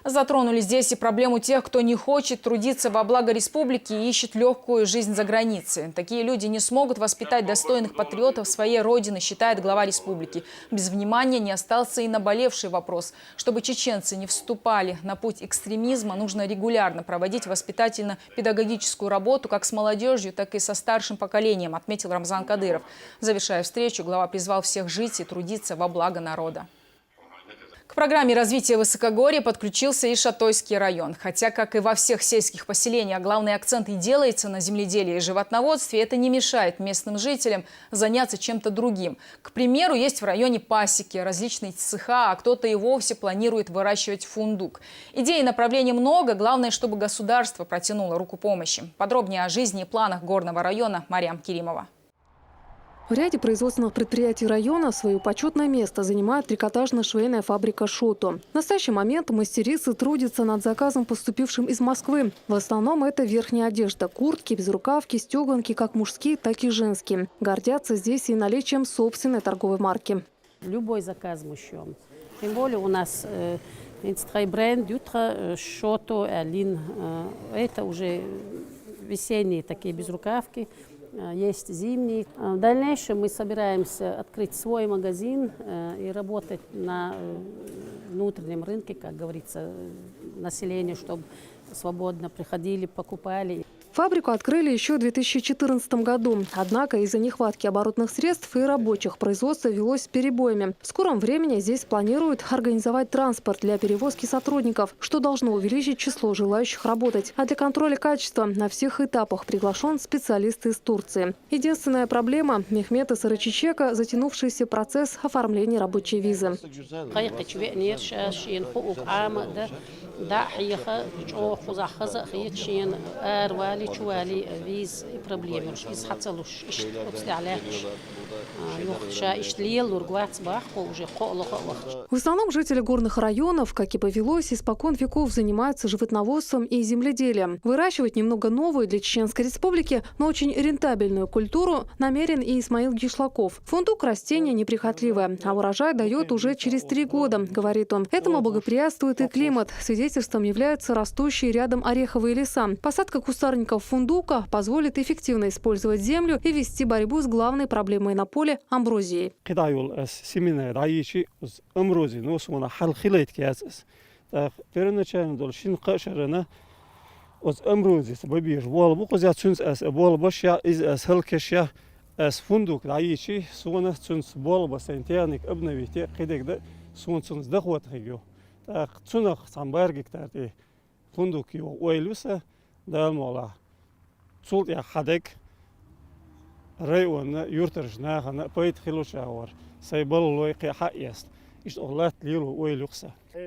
Затронули здесь и проблему тех, кто не хочет трудиться во благо республики и ищет легкую жизнь за границей. Такие люди не смогут воспитать достойных патриотов своей родины, считает глава республики. Без внимания не остался и наболевший вопрос. Чтобы чеченцы не вступали на путь экстремизма, нужно регулярно проводить воспитательно-педагогическую работу как с молодежью, так и со старшим поколением, отметил Рамзан Кадыров. Завершая встречу, глава призвал всех жить и трудиться во благо народа. К программе развития высокогорья подключился и Шатойский район. Хотя, как и во всех сельских поселениях, главный акцент и делается на земледелии и животноводстве, это не мешает местным жителям заняться чем-то другим. К примеру, есть в районе пасеки, различные цеха, а кто-то и вовсе планирует выращивать фундук. Идей и направлений много, главное, чтобы государство протянуло руку помощи. Подробнее о жизни и планах горного района Мариам Керимова. В ряде производственных предприятий района свое почетное место занимает трикотажно-швейная фабрика «Шото». В настоящий момент мастерицы трудятся над заказом, поступившим из Москвы. В основном это верхняя одежда – куртки, безрукавки, стеганки, как мужские, так и женские. Гордятся здесь и наличием собственной торговой марки. Любой заказ мы шьем. Тем более у нас бренд «Шото», «Алин». Это уже весенние такие безрукавки. Есть зимний. В дальнейшем мы собираемся открыть свой магазин и работать на внутреннем рынке, как говорится, населению, чтобы свободно приходили, покупали. Фабрику открыли еще в 2014 году. Однако из-за нехватки оборотных средств и рабочих производство велось с перебоями. В скором времени здесь планируют организовать транспорт для перевозки сотрудников, что должно увеличить число желающих работать. А для контроля качества на всех этапах приглашен специалист из Турции. Единственная проблема – Мехмета Сарычичека – затянувшийся процесс оформления рабочей визы. виз проблемы. В основном жители горных районов, как и повелось, испокон веков занимаются животноводством и земледелием. Выращивать немного новую для Чеченской Республики, но очень рентабельную культуру намерен и Исмаил Гишлаков. Фундук – растение неприхотливое, а урожай дает уже через 3 года, говорит он. Этому благоприятствует и климат. Свидетельством являются растущие рядом ореховые леса. Посадка кустарников фундука позволит эффективно использовать землю и вести борьбу с главной проблемой на поле – амброзией.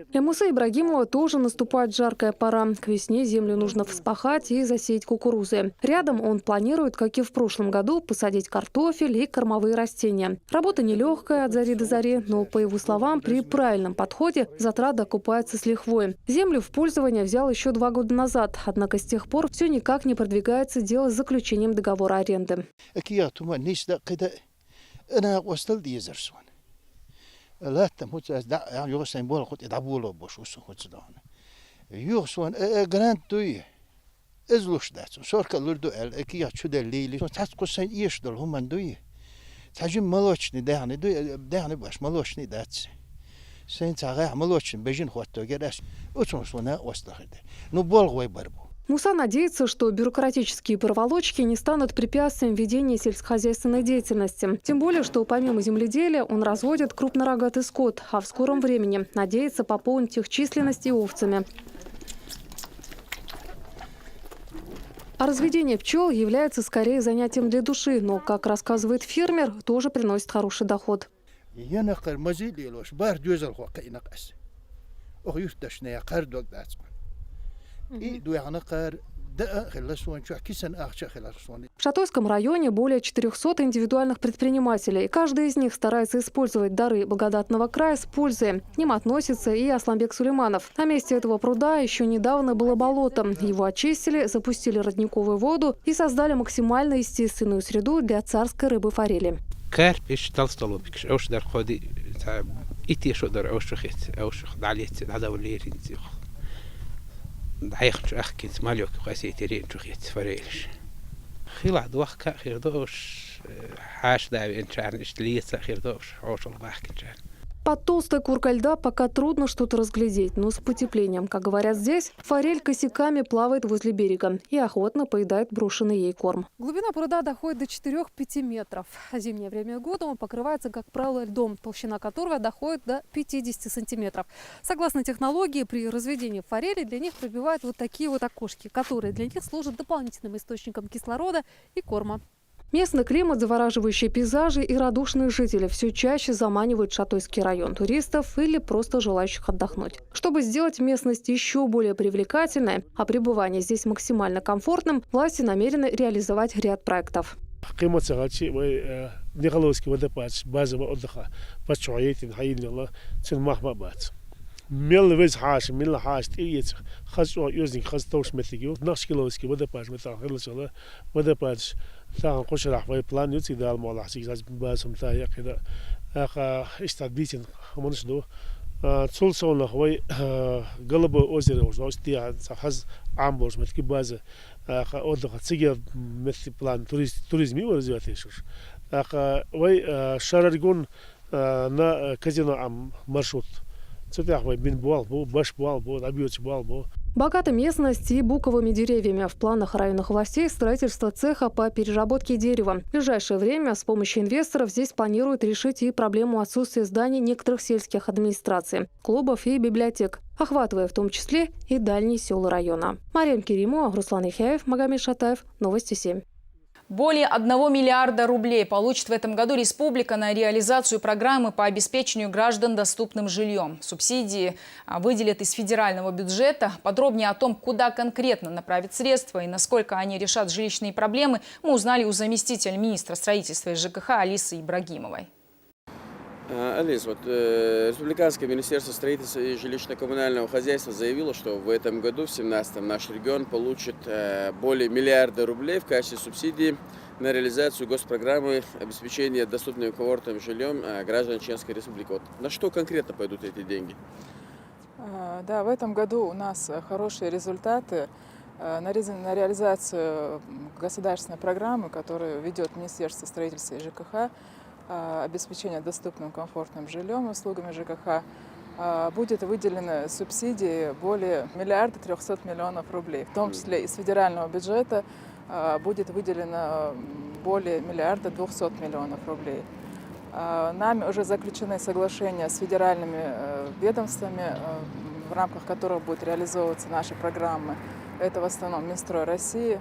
Для Мусы Ибрагимова тоже наступает жаркая пора. К весне землю нужно вспахать и засеять кукурузой. Рядом он планирует, как и в прошлом году, посадить картофель и кормовые растения. Работа нелегкая от зари до зари, но, по его словам, при правильном подходе затраты окупаются с лихвой. Землю в пользование взял еще 2 года назад, однако с тех пор все никак не продвигается дело с заключением договора аренды. لا تموت دا يوسين بول خد يدابولو بوش وسو خدان يوسون جراند توي ازلوش دات سورك لردو ال اكيا تشد الليل تاسقسين يشدل هم دوي تاجم ملوشني دهني باش ملوشني دات سين تاغا ملوشن بجين خوتو герас утсуна остахде ну болгой барбу. Муса надеется, что бюрократические проволочки не станут препятствием ведения сельскохозяйственной деятельности. Тем более, что помимо земледелия он разводит крупнорогатый скот, а в скором времени надеется пополнить их численность и овцами. А разведение пчел является скорее занятием для души, но, как рассказывает фермер, тоже приносит хороший доход. В Шатойском районе более 400 индивидуальных предпринимателей. Каждый из них старается использовать дары благодатного края с пользой. К ним относится и Асланбек Сулейманов. На месте этого пруда еще недавно было болото. Его очистили, запустили родниковую воду и создали максимально естественную среду для царской рыбы-форели. دعيخ أخكي ماليوك قاسيتيرين تخيت فريلش خلاد وقت خير دوش حاش داوي إن شان إشتليت خير دوش عوش الله إن شان. Под толстой коркой льда пока трудно что-то разглядеть, но с потеплением, как говорят здесь, форель косяками плавает возле берега и охотно поедает брошенный ей корм. Глубина пруда доходит до 4-5 метров. А зимнее время года он покрывается, как правило, льдом, толщина которого доходит до 50 сантиметров. Согласно технологии, при разведении форели для них пробивают вот такие вот окошки, которые для них служат дополнительным источником кислорода и корма. Местный климат, завораживающие пейзажи и радушные жители все чаще заманивают Шатойский район туристов или просто желающих отдохнуть. Чтобы сделать местность еще более привлекательной, а пребывание здесь максимально комфортным, власти намерены реализовать ряд проектов. ميل ويز حاش ميل حاش تيجي خشوا يوزن خشتوش مثيجو نقش كيلوسكي وده باش متاخر لسه وده باش ثان قش راح في بلان يوتي دال مال حسيك زاز باز متايا كده اخا استعديتين خمنش دو تول صونا هوي قلب اوزر وزوج تي حز عامبوش متكي باز اخا اودخ تيجي مثل بلان توريزمي ورزياتيش اخا وي شارجون на казино ам маршрут. Богата местность и буковыми деревьями. В планах районных властей строительство цеха по переработке дерева. В ближайшее время с помощью инвесторов здесь планируют решить и проблему отсутствия зданий некоторых сельских администраций, клубов и библиотек, охватывая в том числе и дальние села района. Мария Керимова, Руслан Ихяев, Магомед Шатаев. Новости 7. Более 1 миллиарда рублей получит в этом году республика на реализацию программы по обеспечению граждан доступным жильем. Субсидии выделят из федерального бюджета. Подробнее о том, куда конкретно направить средства и насколько они решат жилищные проблемы, мы узнали у заместителя министра строительства и ЖКХ Алисы Ибрагимовой. Алис, Республиканское министерство строительства и жилищно-коммунального хозяйства заявило, что в этом году, в 2017-м, наш регион получит более миллиарда рублей в качестве субсидий на реализацию госпрограммы обеспечения доступным и комфортным жильем граждан Чеченской Республики. На что конкретно пойдут эти деньги? Да, в этом году у нас хорошие результаты на реализацию государственной программы, которую ведет Министерство строительства и ЖКХ, обеспечения доступным комфортным жильем, услугами ЖКХ, будет выделены субсидии более 1 300 000 000 рублей. В том числе из федерального бюджета будет выделено более 1 200 000 000 рублей. Нами уже заключены соглашения с федеральными ведомствами, в рамках которых будут реализовываться наши программы. Это в основном Минстрой России.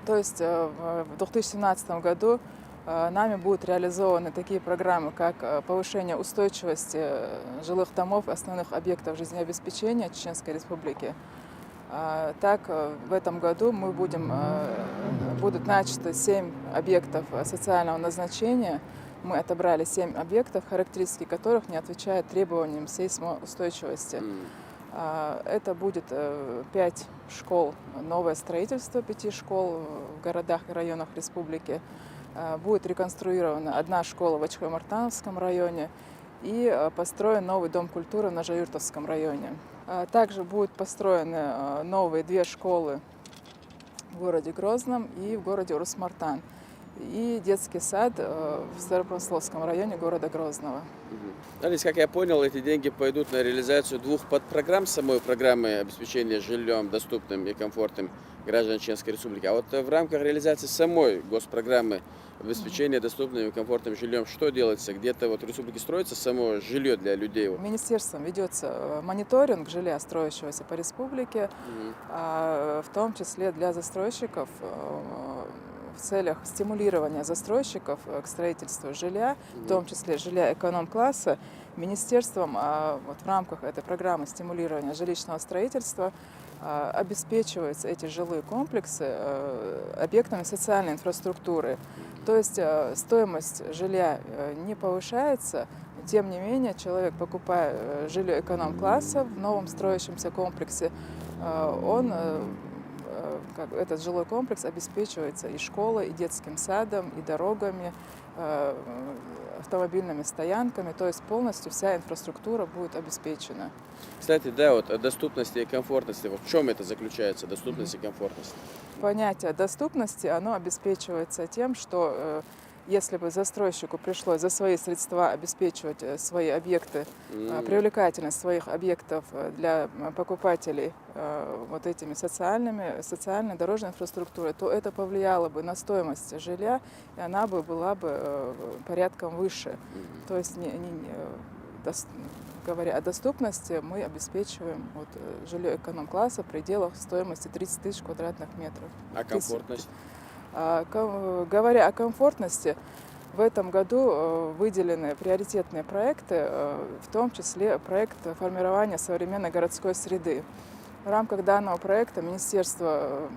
То есть в 2017 году нами будут реализованы такие программы, как повышение устойчивости жилых домов и основных объектов жизнеобеспечения Чеченской Республики. Так, в этом году будут начаты 7 объектов социального назначения. Мы отобрали 7 объектов, характеристики которых не отвечают требованиям сейсмоустойчивости. Это будет 5 школ, новое строительство 5 школ в городах и районах республики. Будет реконструирована 1 школа в Ачхой-Мартановском районе и построен новый дом культуры в Нажаюртовском районе. Также будут построены новые 2 школы в городе Грозном и в городе Урус-Мартан. И детский сад в Старопромысловском районе города Грозного. Алис, как я понял, эти деньги пойдут на реализацию 2 подпрограмм самой программы обеспечения жильем доступным и комфортным граждан Чеченской Республики. А вот в рамках реализации самой госпрограммы обеспечения доступным и комфортным жильем, что делается? Где-то в республике строится само жилье для людей? Министерством ведется мониторинг жилья, строящегося по республике, в том числе для застройщиков, в целях стимулирования застройщиков к строительству жилья, в том числе жилья эконом-класса. Министерством в рамках этой программы стимулирования жилищного строительства обеспечиваются эти жилые комплексы объектами социальной инфраструктуры. То есть стоимость жилья не повышается, тем не менее человек, покупая жилье эконом-класса в новом строящемся комплексе, этот жилой комплекс обеспечивается и школой, и детским садом, и дорогами, автомобильными стоянками, то есть полностью вся инфраструктура будет обеспечена. Кстати, да, вот о доступности и комфортности. Вот в чем это заключается, доступность и комфортность? Понятие доступности, оно обеспечивается тем, что если бы застройщику пришлось за свои средства обеспечивать свои объекты, привлекательность своих объектов для покупателей вот этими социальной дорожной инфраструктурой, то это повлияло бы на стоимость жилья, и она бы была бы порядком выше. То есть, говоря о доступности, мы обеспечиваем вот жилье эконом-класса в пределах стоимости 30 тысяч квадратных метров. А комфортность? Говоря о комфортности, в этом году выделены приоритетные проекты, в том числе проект формирования современной городской среды. В рамках данного проекта министерство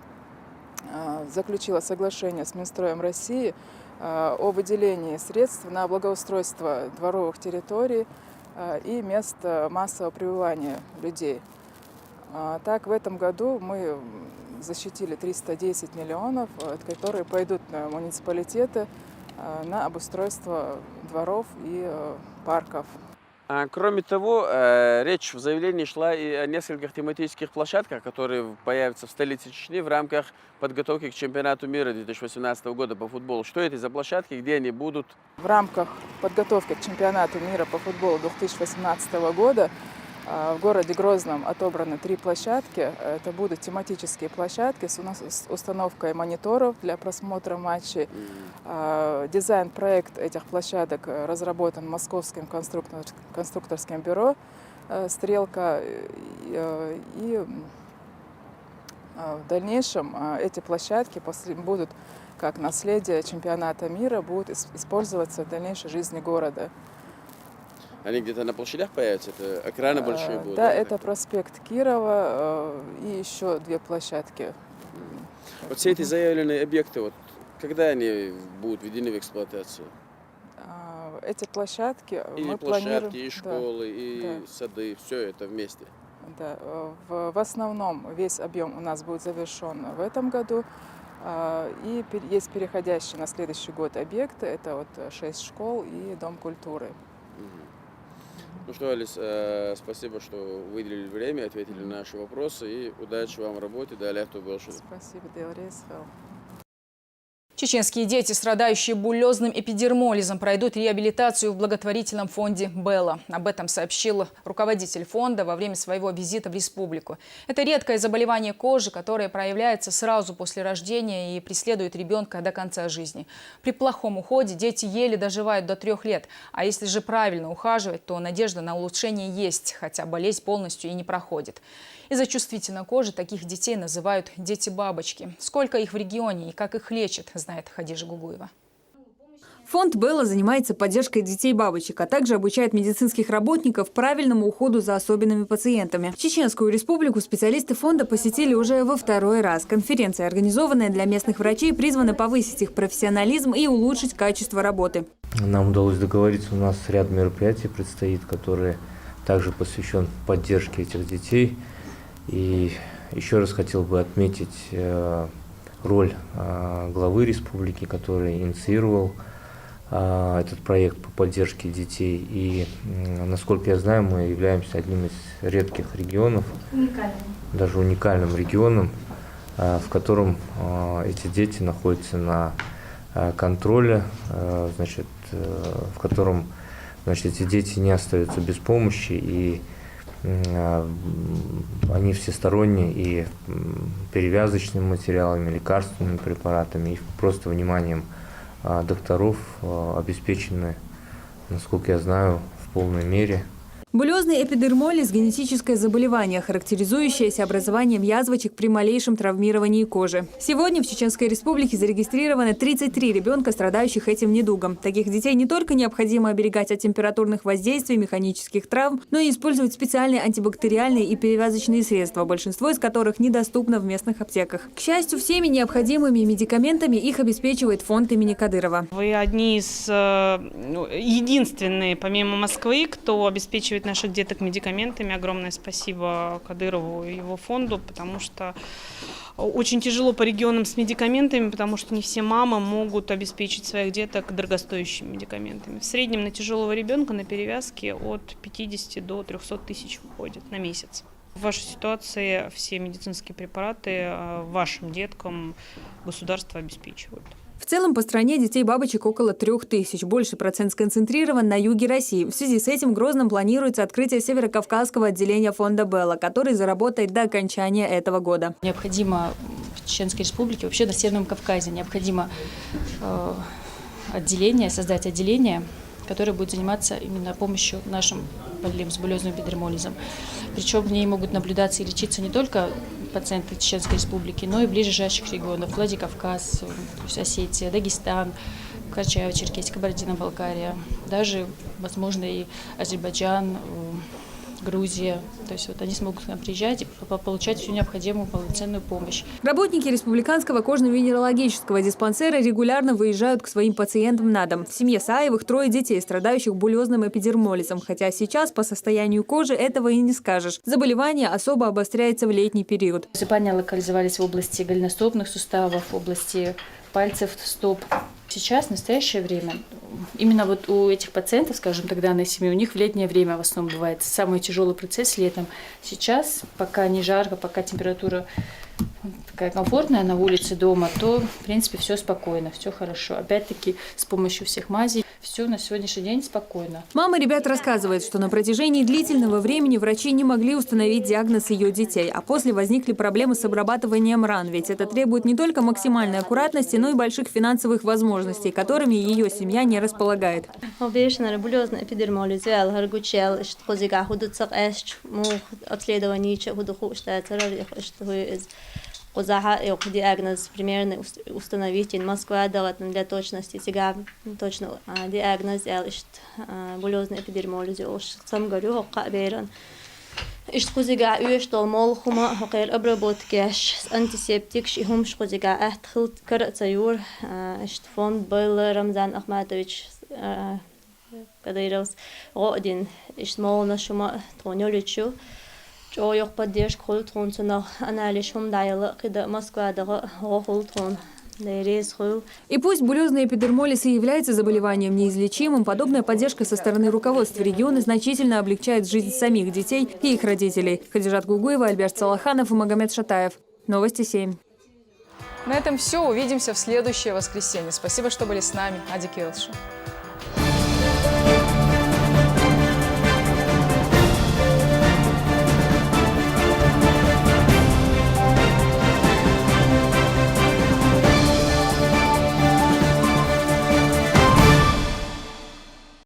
заключило соглашение с Минстроем России о выделении средств на благоустройство дворовых территорий и мест массового пребывания людей. Так, в этом году мы защитили 310 миллионов, которые пойдут на муниципалитеты на обустройство дворов и парков. Кроме того, речь в заявлении шла и о нескольких тематических площадках, которые появятся в столице Чечни в рамках подготовки к чемпионату мира 2018 года по футболу. Что это за площадки, где они будут? В рамках подготовки к чемпионату мира по футболу 2018 года в городе Грозном отобраны 3 площадки. Это будут тематические площадки с установкой мониторов для просмотра матчей. Дизайн-проект этих площадок разработан Московским конструкторским бюро «Стрелка». И в дальнейшем эти площадки будут как наследие чемпионата мира, будут использоваться в дальнейшей жизни города. Они где-то на площадях появятся? Это экраны большие будут? Да, это проспект Кирова и еще 2 площадки. Вот все эти заявленные объекты, вот, когда они будут введены в эксплуатацию? Эти площадки и мы площадки, планируем... и школы, и сады, все это вместе? Да, в основном весь объем у нас будет завершен в этом году. И есть переходящие на следующий год объекты. Это вот 6 школ и Дом культуры. Ну что, Алис, спасибо, что выделили время, ответили на наши вопросы, и удачи вам в работе. Спасибо, Делрейс. Чеченские дети, страдающие буллезным эпидермолизом, пройдут реабилитацию в благотворительном фонде «Белла». Об этом сообщил руководитель фонда во время своего визита в республику. Это редкое заболевание кожи, которое проявляется сразу после рождения и преследует ребенка до конца жизни. При плохом уходе дети еле доживают до 3 лет. А если же правильно ухаживать, то надежда на улучшение есть, хотя болезнь полностью и не проходит. Из-за чувствительной кожи таких детей называют «дети-бабочки». Сколько их в регионе и как их лечат, знает Хадижа Гугуева. Фонд «Белла» занимается поддержкой детей-бабочек, а также обучает медицинских работников правильному уходу за особенными пациентами. Чеченскую республику специалисты фонда посетили уже во 2-й раз. Конференция, организованная для местных врачей, призвана повысить их профессионализм и улучшить качество работы. Нам удалось договориться, у нас ряд мероприятий предстоит, которые также посвящен поддержке этих детей. И еще раз хотел бы отметить роль главы республики, который инициировал этот проект по поддержке детей. И, насколько я знаю, мы являемся одним из редких регионов, даже уникальным регионом, в котором эти дети находятся на контроле, значит, в котором, значит, эти дети не остаются без помощи, и они всесторонне и перевязочными материалами, лекарственными препаратами, и просто вниманием докторов обеспечены, насколько я знаю, в полной мере. Буллезный эпидермолиз – генетическое заболевание, характеризующееся образованием язвочек при малейшем травмировании кожи. Сегодня в Чеченской Республике зарегистрировано 33 ребенка, страдающих этим недугом. Таких детей не только необходимо оберегать от температурных воздействий, механических травм, но и использовать специальные антибактериальные и перевязочные средства, большинство из которых недоступно в местных аптеках. К счастью, всеми необходимыми медикаментами их обеспечивает фонд имени Кадырова. Вы одни из единственные, помимо Москвы, кто обеспечивает наших деток медикаментами. Огромное спасибо Кадырову и его фонду, потому что Очень тяжело по регионам с медикаментами, потому что не все мамы могут обеспечить своих деток дорогостоящими медикаментами. В среднем на тяжелого ребенка на перевязке от 50 до 300 тысяч выходит на месяц. В вашей ситуации все медицинские препараты вашим деткам государство обеспечивает. В целом по стране детей-бабочек около 3000. Больший процент сконцентрирован на юге России. В связи с этим в Грозном планируется открытие северокавказского отделения фонда Белла, который заработает до окончания этого года. Необходимо в Чеченской Республике, вообще на Северном Кавказе, необходимо создать отделение, которое будет заниматься именно помощью нашим больным с булезным эпидермолизом. Причем в ней могут наблюдаться и лечиться не только пациенты Чеченской Республики, но и ближайших регионов: Владикавказ, Осетия, Дагестан, Карачаево-Черкесия, Кабардино-Балкария, даже, возможно, и Азербайджан, Грузия. То есть вот они смогут к нам приезжать и получать всю необходимую полноценную помощь. Работники Республиканского кожно-венерологического диспансера регулярно выезжают к своим пациентам на дом. В семье Саевых 3 детей, страдающих булезным эпидермолизом. Хотя сейчас по состоянию кожи этого и не скажешь. Заболевание особо обостряется в летний период. Засыпания локализовались в области голеностопных суставов, в области пальцев стоп. Сейчас, в настоящее время, именно вот у этих пациентов, скажем так, данной семьи, у них в летнее время в основном бывает самый тяжелый процесс летом. Сейчас, пока не жарко, пока температура такая комфортная на улице, дома, то, в принципе, все спокойно, все хорошо. Опять-таки, с помощью всех мазей, все на сегодняшний день спокойно. Мама ребят рассказывает, что на протяжении длительного времени врачи не могли установить диагноз ее детей, а после возникли проблемы с обрабатыванием ран, ведь это требует не только максимальной аккуратности, но и больших финансовых возможностей, которыми ее семья не располагает. Диагноз примерно установить. Москва дала для точности сега точно диагноз булезный эпидермолиз. Сам говорю, каберан. Ишкузига уештол молхума хокер обработкеш антисептик шихум шкузига ахтхил карацаюр фонд был Рамзан Ахматович Кадыров родин ишмолна шума тонёличу. Чойох поддержка холтрон цена анализ хум дайла кида Москва дага холтрон. И пусть булезный эпидермолиз и является заболеванием неизлечимым, подобная поддержка со стороны руководства региона значительно облегчает жизнь самих детей и их родителей. Хадижат Гугуева, Альберт Салаханов и Магомед Шатаев. Новости 7. На этом все. Увидимся в следующее воскресенье. Спасибо, что были с нами. Ади Келши.